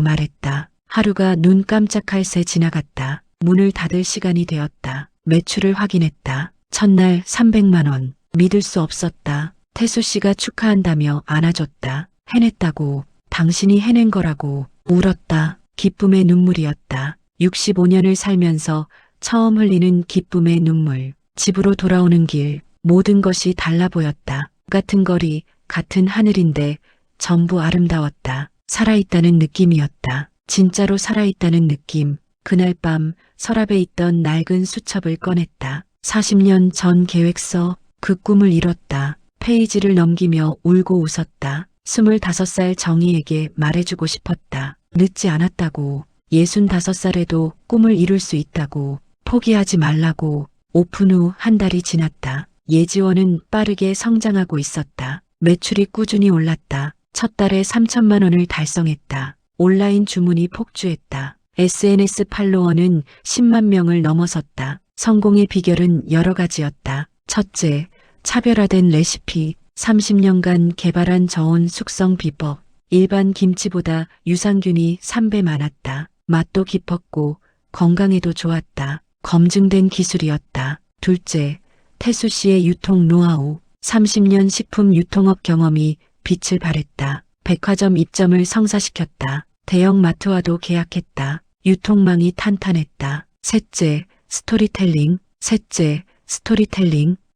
[SPEAKER 1] 말했다. 하루가 눈 깜짝할 새 지나갔다. 문을 닫을 시간이 되었다. 매출을 확인했다. 첫날 300만 원. 믿을 수 없었다. 태수 씨가 축하한다며 안아줬다. 해냈다고. 당신이 해낸 거라고. 울었다. 기쁨의 눈물이었다. 65년을 살면서 처음 흘리는 기쁨의 눈물. 집으로 돌아오는 길. 모든 것이 달라 보였다. 같은 거리, 같은 하늘인데 전부 아름다웠다. 살아있다는 느낌이었다. 진짜로 살아있다는 느낌. 그날 밤 서랍에 있던 낡은 수첩을 꺼냈다. 40년 전 계획서. 그 꿈을 이뤘다. 페이지를 넘기며 울고 웃었다. 25살 정희에게 말해주고 싶었다. 늦지 않았다고. 65살에도 꿈을 이룰 수 있다고. 포기하지 말라고. 오픈 후 한 달이 지났다. 예지원은 빠르게 성장하고 있었다. 매출이 꾸준히 올랐다. 첫 달에 3천만 원을 달성했다. 온라인 주문이 폭주했다. SNS 팔로워는 10만 명을 넘어섰다. 성공의 비결은 여러 가지였다. 첫째, 차별화된 레시피. 30년간 개발한 저온 숙성 비법. 일반 김치보다 유산균이 3배 많았다. 맛도 깊었고 건강에도 좋았다. 검증된 기술이었다. 둘째, 태수 씨의 유통 노하우. 30년 식품 유통업 경험이 빛을 발했다. 백화점 입점을 성사시켰다. 대형 마트와도 계약했다. 유통망이 탄탄했다. 셋째, 스토리텔링.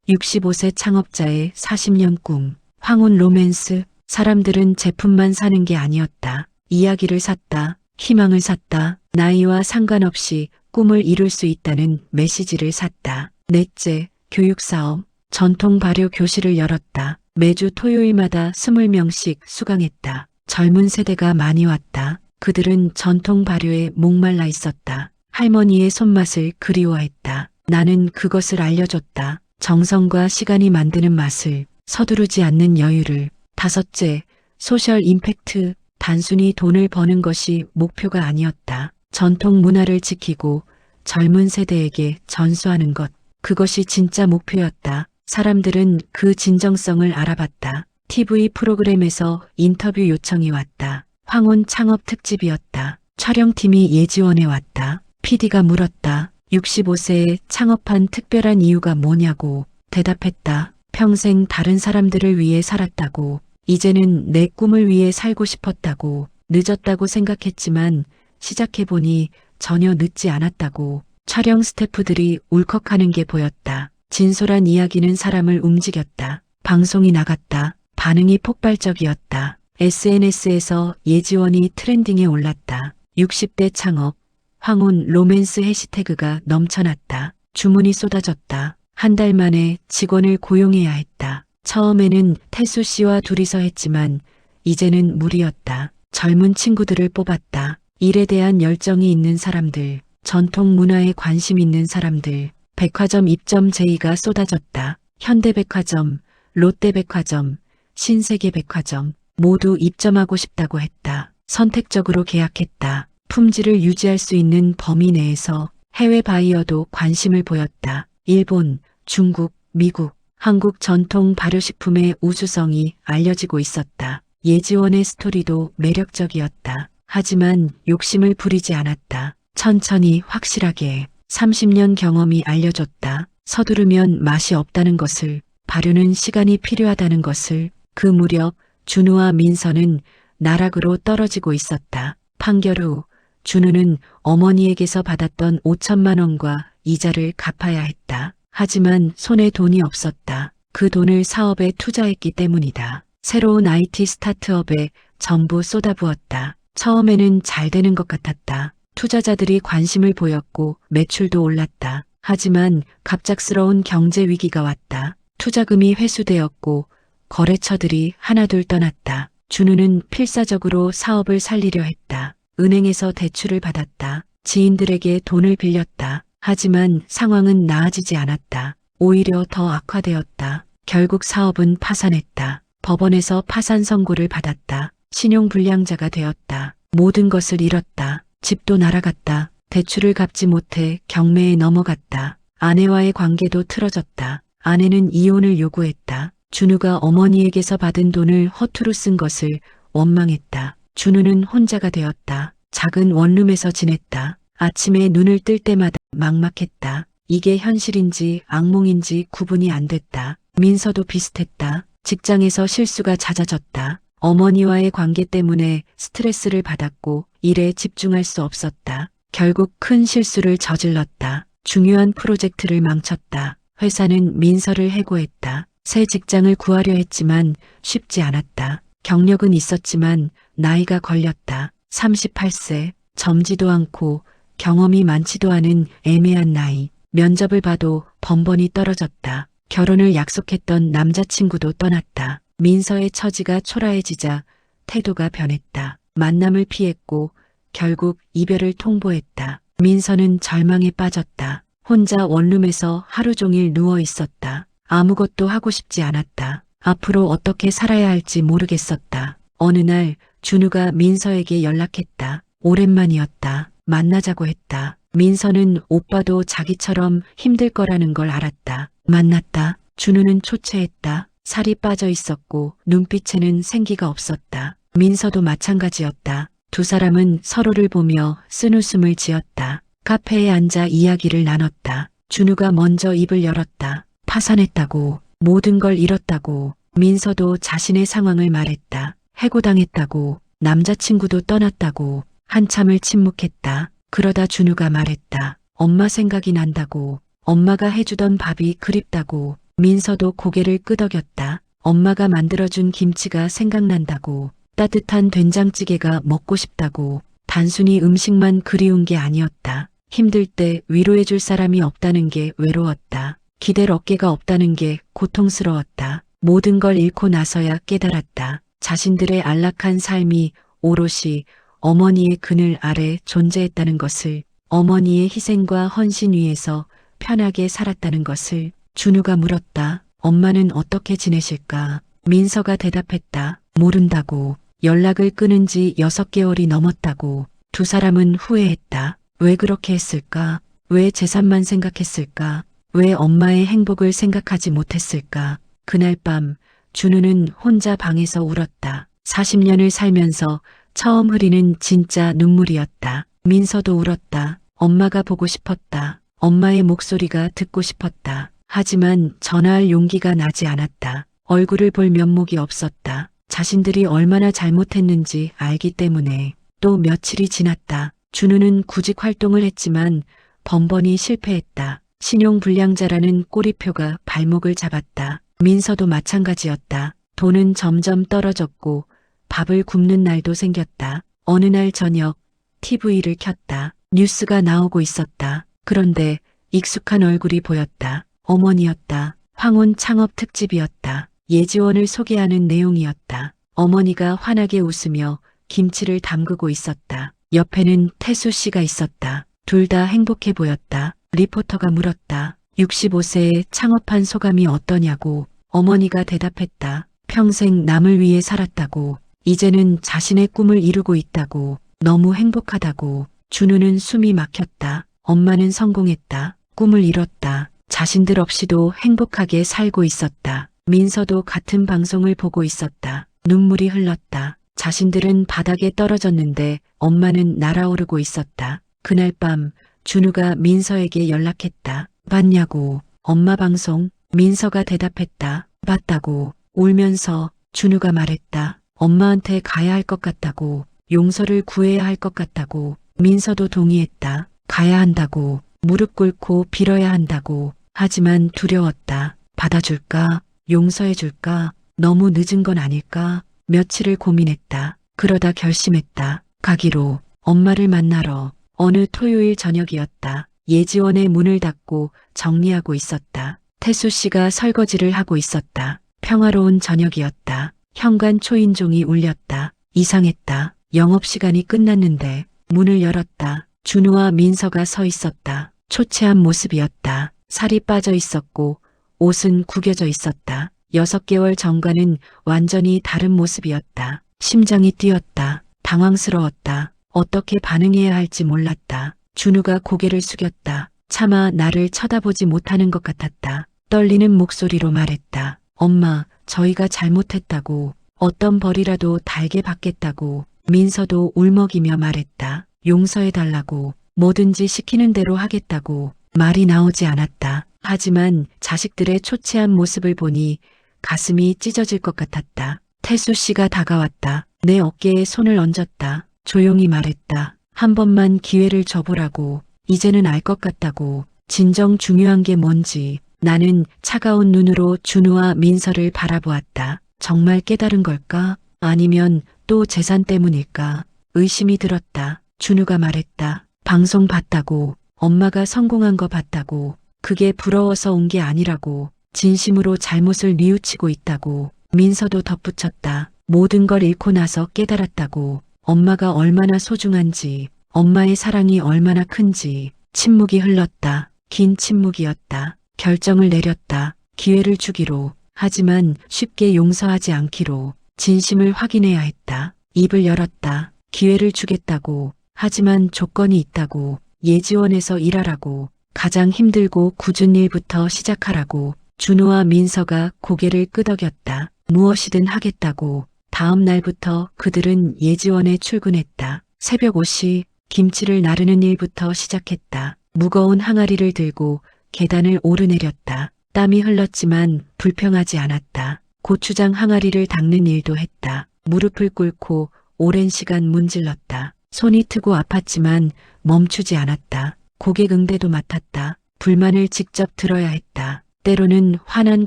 [SPEAKER 1] 65세 창업자의 40년 꿈. 황혼 로맨스. 사람들은 제품만 사는 게 아니었다. 이야기를 샀다. 희망을 샀다. 나이와 상관없이 꿈을 이룰 수 있다는 메시지를 샀다. 넷째, 교육사업. 전통 발효 교실을 열었다. 매주 토요일마다 20명씩 수강했다. 젊은 세대가 많이 왔다. 그들은 전통 발효에 목말라 있었다. 할머니의 손맛을 그리워했다. 나는 그것을 알려줬다. 정성과 시간이 만드는 맛을, 서두르지 않는 여유를. 다섯째, 소셜 임팩트. 단순히 돈을 버는 것이 목표가 아니었다. 전통 문화를 지키고 젊은 세대에게 전수하는 것. 그것이 진짜 목표였다. 사람들은 그 진정성을 알아봤다. TV 프로그램에서 인터뷰 요청이 왔다. 황혼 창업 특집이었다. 촬영팀이 예지원에 왔다. PD가 물었다. 65세에 창업한 특별한 이유가 뭐냐고. 대답했다. 평생 다른 사람들을 위해 살았다고. 이제는 내 꿈을 위해 살고 싶었다고. 늦었다고 생각했지만 시작해보니 전혀 늦지 않았다고. 촬영 스태프들이 울컥하는 게 보였다. 진솔한 이야기는 사람을 움직였다. 방송이 나갔다. 반응이 폭발적이었다. SNS에서 예지원이 트렌딩에 올랐다. 60대 창업, 황혼 로맨스 해시태그가 넘쳐났다. 주문이 쏟아졌다. 한 달 만에 직원을 고용해야 했다. 처음에는 태수 씨와 둘이서 했지만 이제는 무리였다. 젊은 친구들을 뽑았다. 일에 대한 열정이 있는 사람들, 전통 문화에 관심 있는 사람들. 백화점 입점 제의가 쏟아졌다. 현대백화점, 롯데백화점, 신세계백화점 모두 입점하고 싶다고 했다. 선택적으로 계약했다. 품질을 유지할 수 있는 범위 내에서. 해외 바이어도 관심을 보였다. 일본, 중국, 미국. 한국 전통 발효식품의 우수성이 알려지고 있었다. 예지원의 스토리도 매력적이었다. 하지만 욕심을 부리지 않았다. 천천히 확실하게. 30년 경험이 알려줬다. 서두르면 맛이 없다는 것을, 발효는 시간이 필요하다는 것을. 그 무렵 준우와 민서는 나락으로 떨어지고 있었다. 판결 후 준우는 어머니에게서 받았던 5천만 원과 이자를 갚아야 했다. 하지만 손에 돈이 없었다. 그 돈을 사업에 투자했기 때문이다. 새로운 IT 스타트업에 전부 쏟아부었다. 처음에는 잘 되는 것 같았다. 투자자들이 관심을 보였고 매출도 올랐다. 하지만 갑작스러운 경제 위기가 왔다. 투자금이 회수되었고 거래처들이 하나둘 떠났다. 준우는 필사적으로 사업을 살리려 했다. 은행에서 대출을 받았다. 지인들에게 돈을 빌렸다. 하지만 상황은 나아지지 않았다. 오히려 더 악화되었다. 결국 사업은 파산했다. 법원에서 파산 선고를 받았다. 신용불량자가 되었다. 모든 것을 잃었다. 집도 날아갔다. 대출을 갚지 못해 경매에 넘어갔다. 아내와의 관계도 틀어졌다. 아내는 이혼을 요구했다. 준우가 어머니에게서 받은 돈을 허투루 쓴 것을 원망했다. 준우는 혼자가 되었다. 작은 원룸에서 지냈다. 아침에 눈을 뜰 때마다 막막했다. 이게 현실인지 악몽인지 구분이 안 됐다. 민서도 비슷했다. 직장에서 실수가 잦아졌다. 어머니와의 관계 때문에 스트레스를 받았고 일에 집중할 수 없었다. 결국 큰 실수를 저질렀다. 중요한 프로젝트를 망쳤다. 회사는 민서를 해고했다. 새 직장을 구하려 했지만 쉽지 않았다. 경력은 있었지만 나이가 걸렸다. 38세, 젊지도 않고 경험이 많지도 않은 애매한 나이. 면접을 봐도 번번이 떨어졌다. 결혼을 약속했던 남자친구도 떠났다. 민서의 처지가 초라해지자 태도가 변했다. 만남을 피했고 결국 이별을 통보했다. 민서는 절망에 빠졌다. 혼자 원룸에서 하루 종일 누워 있었다. 아무것도 하고 싶지 않았다. 앞으로 어떻게 살아야 할지 모르겠었다. 어느 날 준우가 민서에게 연락했다. 오랜만이었다. 만나자고 했다. 민서는 오빠도 자기처럼 힘들 거라는 걸 알았다. 만났다. 준우는 초췌했다. 살이 빠져 있었고 눈빛에는 생기가 없었다. 민서도 마찬가지였다. 두 사람은 서로를 보며 쓴웃음을 지었다. 카페에 앉아 이야기를 나눴다. 준우가 먼저 입을 열었다. 파산했다고, 모든 걸 잃었다고. 민서도 자신의 상황을 말했다. 해고당했다고, 남자친구도 떠났다고. 한참을 침묵했다. 그러다 준우가 말했다. 엄마 생각이 난다고. 엄마가 해주던 밥이 그립다고. 민서도 고개를 끄덕였다. 엄마가 만들어준 김치가 생각난다고. 따뜻한 된장찌개가 먹고 싶다고. 단순히 음식만 그리운 게 아니었다. 힘들 때 위로해줄 사람이 없다는 게 외로웠다. 기댈 어깨가 없다는 게 고통스러웠다. 모든 걸 잃고 나서야 깨달았다. 자신들의 안락한 삶이 오롯이 어머니의 그늘 아래 존재했다는 것을, 어머니의 희생과 헌신 위에서 편하게 살았다는 것을. 준우가 물었다. 엄마는 어떻게 지내실까? 민서가 대답했다. 모른다고. 연락을 끊은 지 6개월이 넘었다고. 두 사람은 후회했다. 왜 그렇게 했을까? 왜 재산만 생각했을까? 왜 엄마의 행복을 생각하지 못했을까? 그날 밤 준우는 혼자 방에서 울었다. 40년을 살면서 처음 흐리는 진짜 눈물이었다. 민서도 울었다. 엄마가 보고 싶었다. 엄마의 목소리가 듣고 싶었다. 하지만 전화할 용기가 나지 않았다. 얼굴을 볼 면목이 없었다. 자신들이 얼마나 잘못했는지 알기 때문에. 또 며칠이 지났다. 준우는 구직 활동을 했지만 번번이 실패했다. 신용불량자라는 꼬리표가 발목을 잡았다. 민서도 마찬가지였다. 돈은 점점 떨어졌고 밥을 굶는 날도 생겼다. 어느 날 저녁 TV를 켰다. 뉴스가 나오고 있었다. 그런데 익숙한 얼굴이 보였다. 어머니였다. 황혼 창업 특집이었다. 예지원을 소개하는 내용이었다. 어머니가 환하게 웃으며 김치를 담그고 있었다. 옆에는 태수 씨가 있었다. 둘 다 행복해 보였다. 리포터가 물었다. 65세에 창업한 소감이 어떠냐고. 어머니가 대답했다. 평생 남을 위해 살았다고. 이제는 자신의 꿈을 이루고 있다고. 너무 행복하다고. 준우는 숨이 막혔다. 엄마는 성공했다. 꿈을 이뤘다. 자신들 없이도 행복하게 살고 있었다. 민서도 같은 방송을 보고 있었다. 눈물이 흘렀다. 자신들은 바닥에 떨어졌는데 엄마는 날아오르고 있었다. 그날 밤 준우가 민서에게 연락했다. 봤냐고. 엄마 방송. 민서가 대답했다. 봤다고. 울면서 준우가 말했다. 엄마한테 가야 할 것 같다고. 용서를 구해야 할 것 같다고. 민서도 동의했다. 가야 한다고. 무릎 꿇고 빌어야 한다고. 하지만 두려웠다. 받아줄까? 용서해줄까? 너무 늦은 건 아닐까? 며칠을 고민했다. 그러다 결심했다. 가기로. 엄마를 만나러. 어느 토요일 저녁이었다. 예지원의 문을 닫고 정리하고 있었다. 태수 씨가 설거지를 하고 있었다. 평화로운 저녁이었다. 현관 초인종이 울렸다. 이상했다. 영업시간이 끝났는데 문을 열었다. 준우와 민서가 서 있었다. 초췌한 모습이었다. 살이 빠져 있었고 옷은 구겨져 있었다. 6개월 전과는 완전히 다른 모습이었다. 심장이 뛰었다. 당황스러웠다. 어떻게 반응해야 할지 몰랐다. 준우가 고개를 숙였다. 차마 나를 쳐다보지 못하는 것 같았다. 떨리는 목소리로 말했다. 엄마, 저희가 잘못했다고. 어떤 벌이라도 달게 받겠다고. 민서도 울먹이며 말했다. 용서해달라고. 뭐든지 시키는 대로 하겠다고. 말이 나오지 않았다. 하지만 자식들의 초췌한 모습을 보니 가슴이 찢어질 것 같았다. 태수 씨가 다가왔다. 내 어깨에 손을 얹었다. 조용히 말했다. 한 번만 기회를 줘보라고. 이제는 알 것 같다고. 진정 중요한 게 뭔지. 나는 차가운 눈으로 준우와 민서를 바라보았다. 정말 깨달은 걸까? 아니면 또 재산 때문일까? 의심이 들었다. 준우가 말했다. 방송 봤다고. 엄마가 성공한 거 봤다고. 그게 부러워서 온 게 아니라고. 진심으로 잘못을 뉘우치고 있다고. 민서도 덧붙였다. 모든 걸 잃고 나서 깨달았다고. 엄마가 얼마나 소중한지, 엄마의 사랑이 얼마나 큰지. 침묵이 흘렀다. 긴 침묵이었다. 결정을 내렸다. 기회를 주기로. 하지만 쉽게 용서하지 않기로. 진심을 확인해야 했다. 입을 열었다. 기회를 주겠다고. 하지만 조건이 있다고. 예지원에서 일하라고. 가장 힘들고 굳은 일부터 시작하라고. 준우와 민서가 고개를 끄덕였다. 무엇이든 하겠다고. 다음 날부터 그들은 예지원에 출근했다. 새벽 5시 김치를 나르는 일부터 시작했다. 무거운 항아리를 들고 계단을 오르내렸다. 땀이 흘렀지만 불평하지 않았다. 고추장 항아리를 닦는 일도 했다. 무릎을 꿇고 오랜 시간 문질렀다. 손이 트고 아팠지만 멈추지 않았다. 고객 응대도 맡았다. 불만을 직접 들어야 했다. 때로는 화난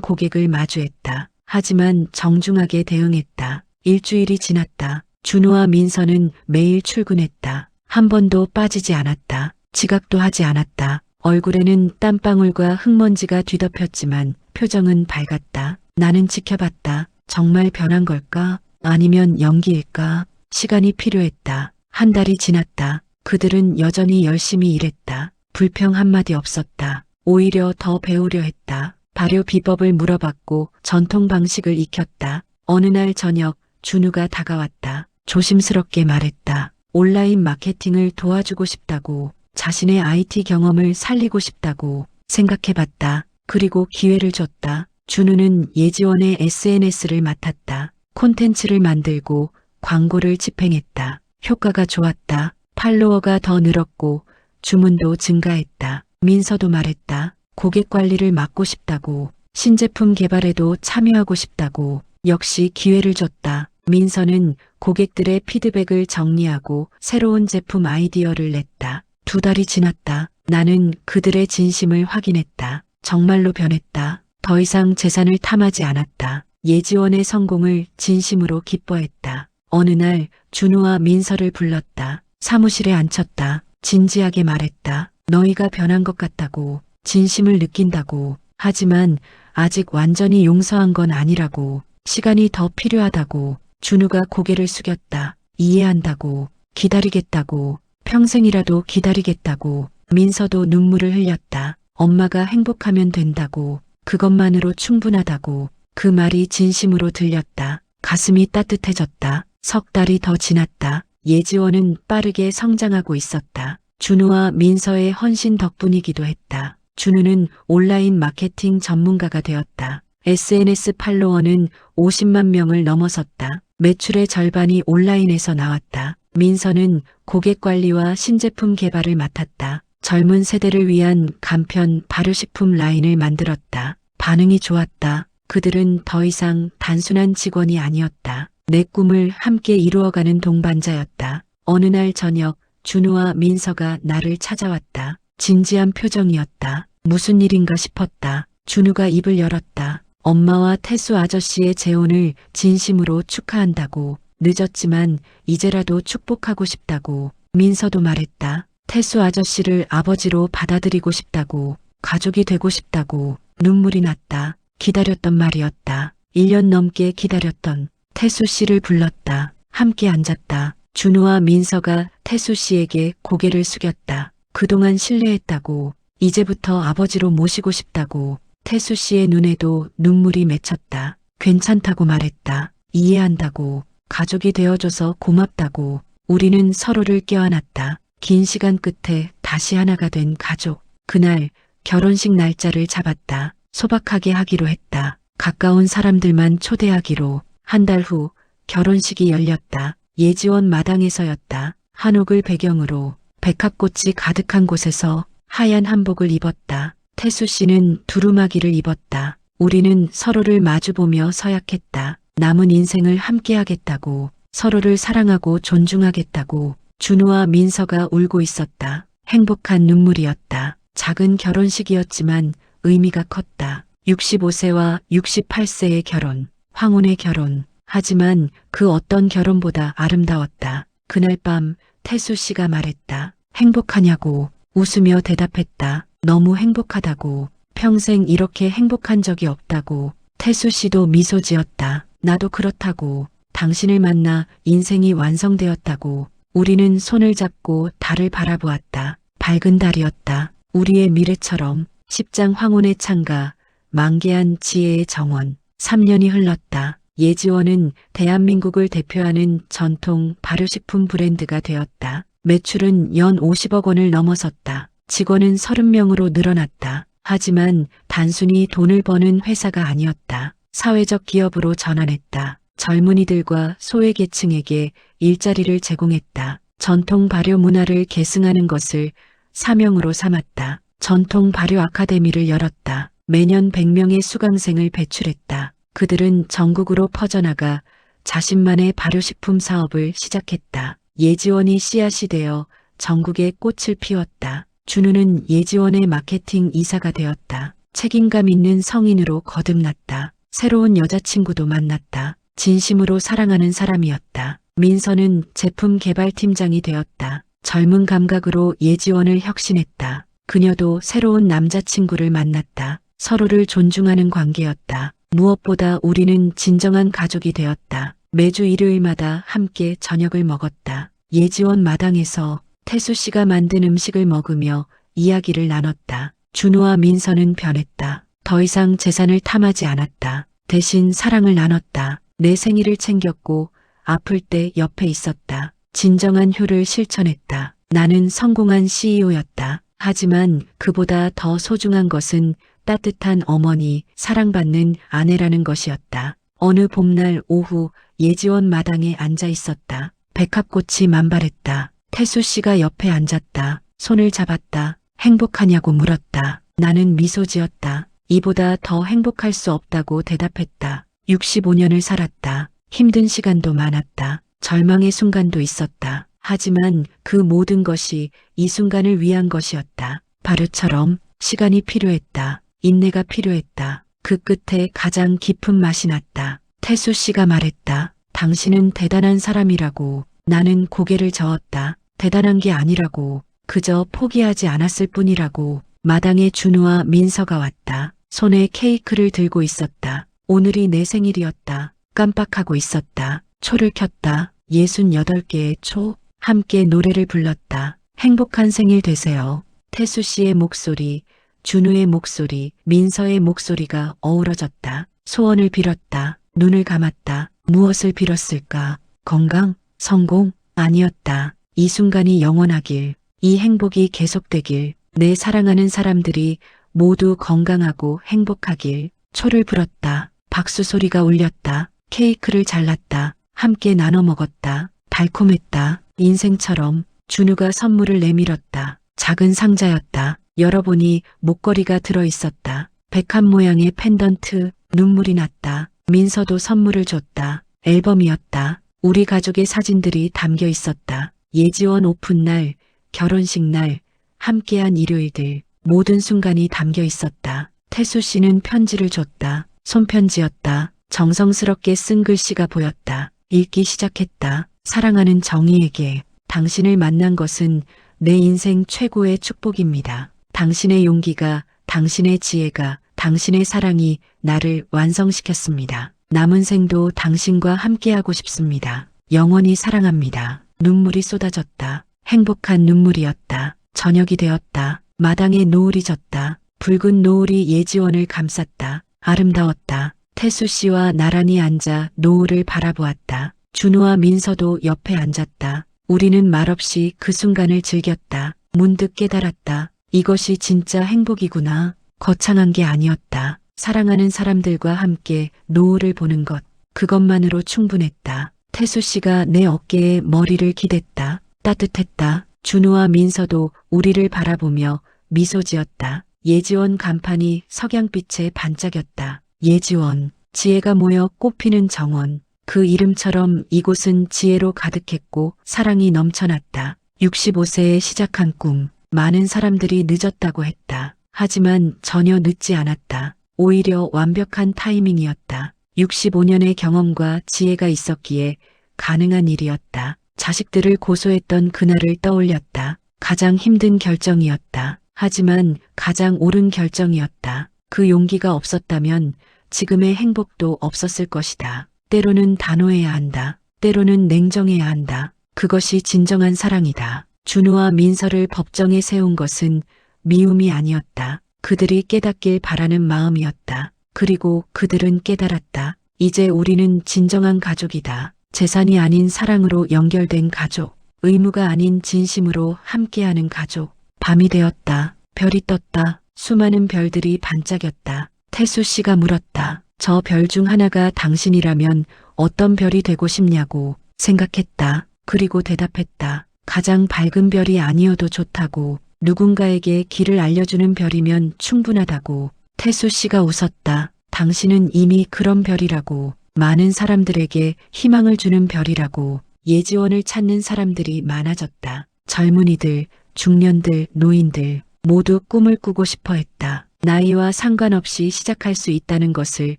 [SPEAKER 1] 고객을 마주했다. 하지만 정중하게 대응했다. 일주일이 지났다. 준우와 민서는 매일 출근했다. 한 번도 빠지지 않았다. 지각도 하지 않았다. 얼굴에는 땀방울과 흙먼지가 뒤덮였지만 표정은 밝았다. 나는 지켜봤다. 정말 변한 걸까? 아니면 연기일까? 시간이 필요했다. 한 달이 지났다. 그들은 여전히 열심히 일했다. 불평 한마디 없었다. 오히려 더 배우려 했다. 발효 비법을 물어봤고 전통 방식을 익혔다. 어느 날 저녁 준우가 다가왔다. 조심스럽게 말했다. 온라인 마케팅을 도와주고 싶다고. 자신의 IT 경험을 살리고 싶다고 생각해봤다. 그리고 기회를 줬다. 준우는 예지원의 SNS를 맡았다. 콘텐츠를 만들고 광고를 집행했다. 효과가 좋았다. 팔로워가 더 늘었고 주문도 증가했다. 민서도 말했다. 고객 관리를 맡고 싶다고. 신제품 개발에도 참여하고 싶다고. 역시 기회를 줬다. 민서는 고객들의 피드백을 정리하고 새로운 제품 아이디어를 냈다. 2달이 지났다. 나는 그들의 진심을 확인했다. 정말로 변했다. 더 이상 재산을 탐하지 않았다. 예지원의 성공을 진심으로 기뻐했다. 어느 날 준우와 민서를 불렀다. 사무실에 앉혔다. 진지하게 말했다. 너희가 변한 것 같다고. 진심을 느낀다고. 하지만 아직 완전히 용서한 건 아니라고. 시간이 더 필요하다고. 준우가 고개를 숙였다. 이해한다고. 기다리겠다고. 평생이라도 기다리겠다고. 민서도 눈물을 흘렸다. 엄마가 행복하면 된다고. 그것만으로 충분하다고. 그 말이 진심으로 들렸다. 가슴이 따뜻해졌다. 3달이 더 지났다. 예지원은 빠르게 성장하고 있었다. 준우와 민서의 헌신 덕분이기도 했다. 준우는 온라인 마케팅 전문가가 되었다. SNS 팔로워는 50만 명을 넘어섰다. 매출의 절반이 온라인에서 나왔다. 민서는 고객 관리와 신제품 개발을 맡았다. 젊은 세대를 위한 간편 발효식품 라인을 만들었다. 반응이 좋았다. 그들은 더 이상 단순한 직원이 아니었다. 내 꿈을 함께 이루어가는 동반자였다. 어느 날 저녁 준우와 민서가 나를 찾아왔다. 진지한 표정이었다. 무슨 일인가 싶었다. 준우가 입을 열었다. 엄마와 태수 아저씨의 재혼을 진심으로 축하한다고. 늦었지만 이제라도 축복하고 싶다고. 민서도 말했다. 태수 아저씨를 아버지로 받아들이고 싶다고. 가족이 되고 싶다고. 눈물이 났다. 기다렸던 말이었다. 1년 넘게 기다렸던. 태수 씨를 불렀다. 함께 앉았다. 준우와 민서가 태수 씨에게 고개를 숙였다. 그동안 신뢰했다고. 이제부터 아버지로 모시고 싶다고. 태수 씨의 눈에도 눈물이 맺혔다. 괜찮다고 말했다. 이해한다고. 가족이 되어줘서 고맙다고. 우리는 서로를 껴안았다. 긴 시간 끝에 다시 하나가 된 가족. 그날 결혼식 날짜를 잡았다. 소박하게 하기로 했다. 가까운 사람들만 초대하기로. 한 달 후 결혼식이 열렸다. 예지원 마당에서였다. 한옥을 배경으로 백합꽃이 가득한 곳에서 하얀 한복을 입었다. 태수 씨는 두루마기를 입었다. 우리는 서로를 마주보며 서약했다. 남은 인생을 함께하겠다고, 서로를 사랑하고 존중하겠다고. 준우와 민서가 울고 있었다. 행복한 눈물이었다. 작은 결혼식이었지만 의미가 컸다. 65세와 68세의 결혼, 황혼의 결혼. 하지만 그 어떤 결혼보다 아름다웠다. 그날 밤 태수 씨가 말했다. 행복하냐고. 웃으며 대답했다. 너무 행복하다고. 평생 이렇게 행복한 적이 없다고. 태수 씨도 미소 지었다. 나도 그렇다고. 당신을 만나 인생이 완성되었다고. 우리는 손을 잡고 달을 바라보았다. 밝은 달이었다. 우리의 미래처럼. 십장 황혼의 창가, 만개한 지혜의 정원. 3년이 흘렀다. 예지원은 대한민국을 대표하는 전통 발효식품 브랜드가 되었다. 매출은 연 50억 원을 넘어섰다. 직원은 30명으로 늘어났다. 하지만 단순히 돈을 버는 회사가 아니었다. 사회적 기업으로 전환했다. 젊은이들과 소외계층에게 일자리를 제공했다. 전통 발효 문화를 계승하는 것을 사명으로 삼았다. 전통 발효 아카데미를 열었다. 매년 100명의 수강생을 배출했다. 그들은 전국으로 퍼져나가 자신만의 발효식품 사업을 시작했다. 예지원이 씨앗이 되어 전국에 꽃을 피웠다. 준우는 예지원의 마케팅 이사가 되었다. 책임감 있는 성인으로 거듭났다. 새로운 여자친구도 만났다. 진심으로 사랑하는 사람이었다. 민서는 제품 개발팀장이 되었다. 젊은 감각으로 예지원을 혁신했다. 그녀도 새로운 남자친구를 만났다. 서로를 존중하는 관계였다. 무엇보다 우리는 진정한 가족이 되었다. 매주 일요일마다 함께 저녁을 먹었다. 예지원 마당에서 태수 씨가 만든 음식을 먹으며 이야기를 나눴다. 준우와 민서는 변했다. 더 이상 재산을 탐하지 않았다. 대신 사랑을 나눴다. 내 생일을 챙겼고 아플 때 옆에 있었다. 진정한 효를 실천했다. 나는 성공한 CEO였다. 하지만 그보다 더 소중한 것은 따뜻한 어머니, 사랑받는 아내라는 것이었다. 어느 봄날 오후 예지원 마당에 앉아 있었다. 백합꽃이 만발했다. 태수 씨가 옆에 앉았다. 손을 잡았다. 행복하냐고 물었다. 나는 미소 지었다. 이보다 더 행복할 수 없다고 대답했다. 65년을 살았다. 힘든 시간도 많았다. 절망의 순간도 있었다. 하지만 그 모든 것이 이 순간을 위한 것이었다. 발효처럼 시간이 필요했다. 인내가 필요했다. 그 끝에 가장 깊은 맛이 났다. 태수 씨가 말했다. 당신은 대단한 사람이라고. 나는 고개를 저었다. 대단한 게 아니라고. 그저 포기하지 않았을 뿐이라고. 마당에 준우와 민서가 왔다. 손에 케이크를 들고 있었다. 오늘이 내 생일이었다. 깜빡하고 있었다. 초를 켰다. 68개의 초. 함께 노래를 불렀다. 행복한 생일 되세요. 태수 씨의 목소리, 준우의 목소리, 민서의 목소리가 어우러졌다. 소원을 빌었다. 눈을 감았다. 무엇을 빌었을까? 건강? 성공? 아니었다. 이 순간이 영원하길, 이 행복이 계속되길, 내 사랑하는 사람들이 모두 건강하고 행복하길. 초를 불었다. 박수 소리가 울렸다. 케이크를 잘랐다. 함께 나눠 먹었다. 달콤했다. 인생처럼. 준우가 선물을 내밀었다. 작은 상자였다. 열어보니 목걸이가 들어있었다. 백합 모양의 펜던트. 눈물이 났다. 민서도 선물을 줬다. 앨범이었다. 우리 가족의 사진들이 담겨 있었다. 예지원 오픈날, 결혼식 날, 함께한 일요일들, 모든 순간이 담겨 있었다. 태수 씨는 편지를 줬다. 손편지였다. 정성스럽게 쓴 글씨가 보였다. 읽기 시작했다. 사랑하는 정희에게, 당신을 만난 것은 내 인생 최고의 축복입니다. 당신의 용기가, 당신의 지혜가, 당신의 사랑이 나를 완성시켰습니다. 남은 생도 당신과 함께하고 싶습니다. 영원히 사랑합니다. 눈물이 쏟아졌다. 행복한 눈물이었다. 저녁이 되었다. 마당에 노을이 졌다. 붉은 노을이 예지원을 감쌌다. 아름다웠다. 태수 씨와 나란히 앉아 노을을 바라보았다. 준우와 민서도 옆에 앉았다. 우리는 말없이 그 순간을 즐겼다. 문득 깨달았다. 이것이 진짜 행복이구나. 거창한 게 아니었다. 사랑하는 사람들과 함께 노을을 보는 것, 그것만으로 충분했다. 태수 씨가 내 어깨에 머리를 기댔다. 따뜻했다. 준우와 민서도 우리를 바라보며 미소 지었다. 예지원 간판이 석양빛에 반짝였다. 예지원, 지혜가 모여 꽃피는 정원. 그 이름처럼 이곳은 지혜로 가득했고 사랑이 넘쳐났다. 65세에 시작한 꿈. 많은 사람들이 늦었다고 했다. 하지만 전혀 늦지 않았다. 오히려 완벽한 타이밍이었다. 65년의 경험과 지혜가 있었기에 가능한 일이었다. 자식들을 고소했던 그날을 떠올렸다. 가장 힘든 결정이었다. 하지만 가장 옳은 결정이었다. 그 용기가 없었다면 지금의 행복도 없었을 것이다. 때로는 단호해야 한다. 때로는 냉정해야 한다. 그것이 진정한 사랑이다. 준우와 민서를 법정에 세운 것은 미움이 아니었다. 그들이 깨닫길 바라는 마음이었다. 그리고 그들은 깨달았다. 이제 우리는 진정한 가족이다. 재산이 아닌 사랑으로 연결된 가족. 의무가 아닌 진심으로 함께하는 가족. 밤이 되었다. 별이 떴다. 수많은 별들이 반짝였다. 태수 씨가 물었다. 저 별 중 하나가 당신이라면 어떤 별이 되고 싶냐고 생각했다. 그리고 대답했다. 가장 밝은 별이 아니어도 좋다고. 누군가에게 길을 알려주는 별이면 충분하다고. 태수 씨가 웃었다. 당신은 이미 그런 별이라고. 많은 사람들에게 희망을 주는 별이라고. 예지원을 찾는 사람들이 많아졌다. 젊은이들, 중년들, 노인들 모두 꿈을 꾸고 싶어 했다. 나이와 상관없이 시작할 수 있다는 것을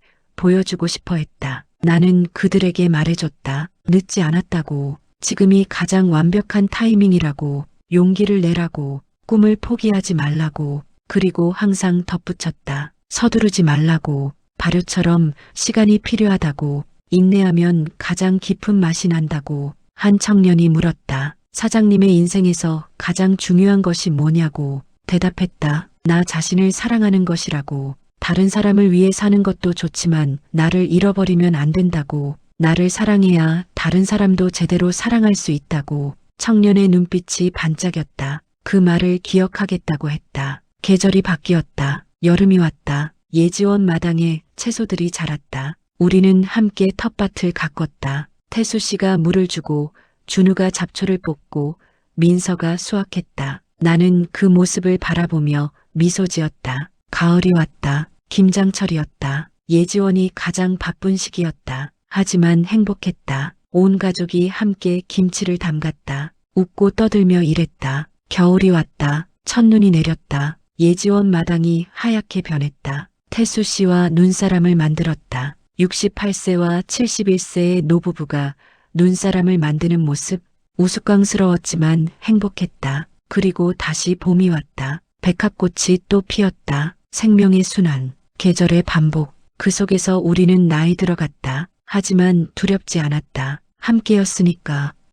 [SPEAKER 1] 보여주고 싶어 했다. 나는 그들에게 말해줬다. 늦지 않았다고. 지금이 가장 완벽한 타이밍이라고. 용기를 내라고. 꿈을 포기하지 말라고. 그리고 항상 덧붙였다. 서두르지 말라고. 발효처럼 시간이 필요하다고. 인내하면 가장 깊은 맛이 난다고. 한 청년이 물었다. 사장님의 인생에서 가장 중요한 것이 뭐냐고. 대답했다. 나 자신을 사랑하는 것이라고. 다른 사람을 위해 사는 것도 좋지만 나를 잃어버리면 안 된다고. 나를 사랑해야 다른 사람도 제대로 사랑할 수 있다고. 청년의 눈빛이 반짝였다. 그 말을 기억하겠다고 했다. 계절이 바뀌었다. 여름이 왔다. 예지원 마당에 채소들이 자랐다. 우리는 함께 텃밭을 가꿨다. 태수 씨가 물을 주고 준우가 잡초를 뽑고 민서가 수확했다. 나는 그 모습을 바라보며 미소 지었다. 가을이 왔다. 김장철이었다. 예지원이 가장 바쁜 시기였다. 하지만 행복했다. 온 가족이 함께 김치를 담갔다. 웃고 떠들며 일했다. 겨울이 왔다. 첫눈이 내렸다. 예지원 마당이 하얗게 변했다. 태수 씨와 눈사람을 만들었다. 68세와 71세의 노부부가 눈사람을 만드는 모습, 우스꽝스러웠지만 행복했다. 그리고 다시 봄이 왔다. 백합꽃이 또 피었다. 생명의 순환, 계절의 반복. 그 속에서 우리는 나이 들어갔다. 하지만 두렵지 않았다. 함께였으니까.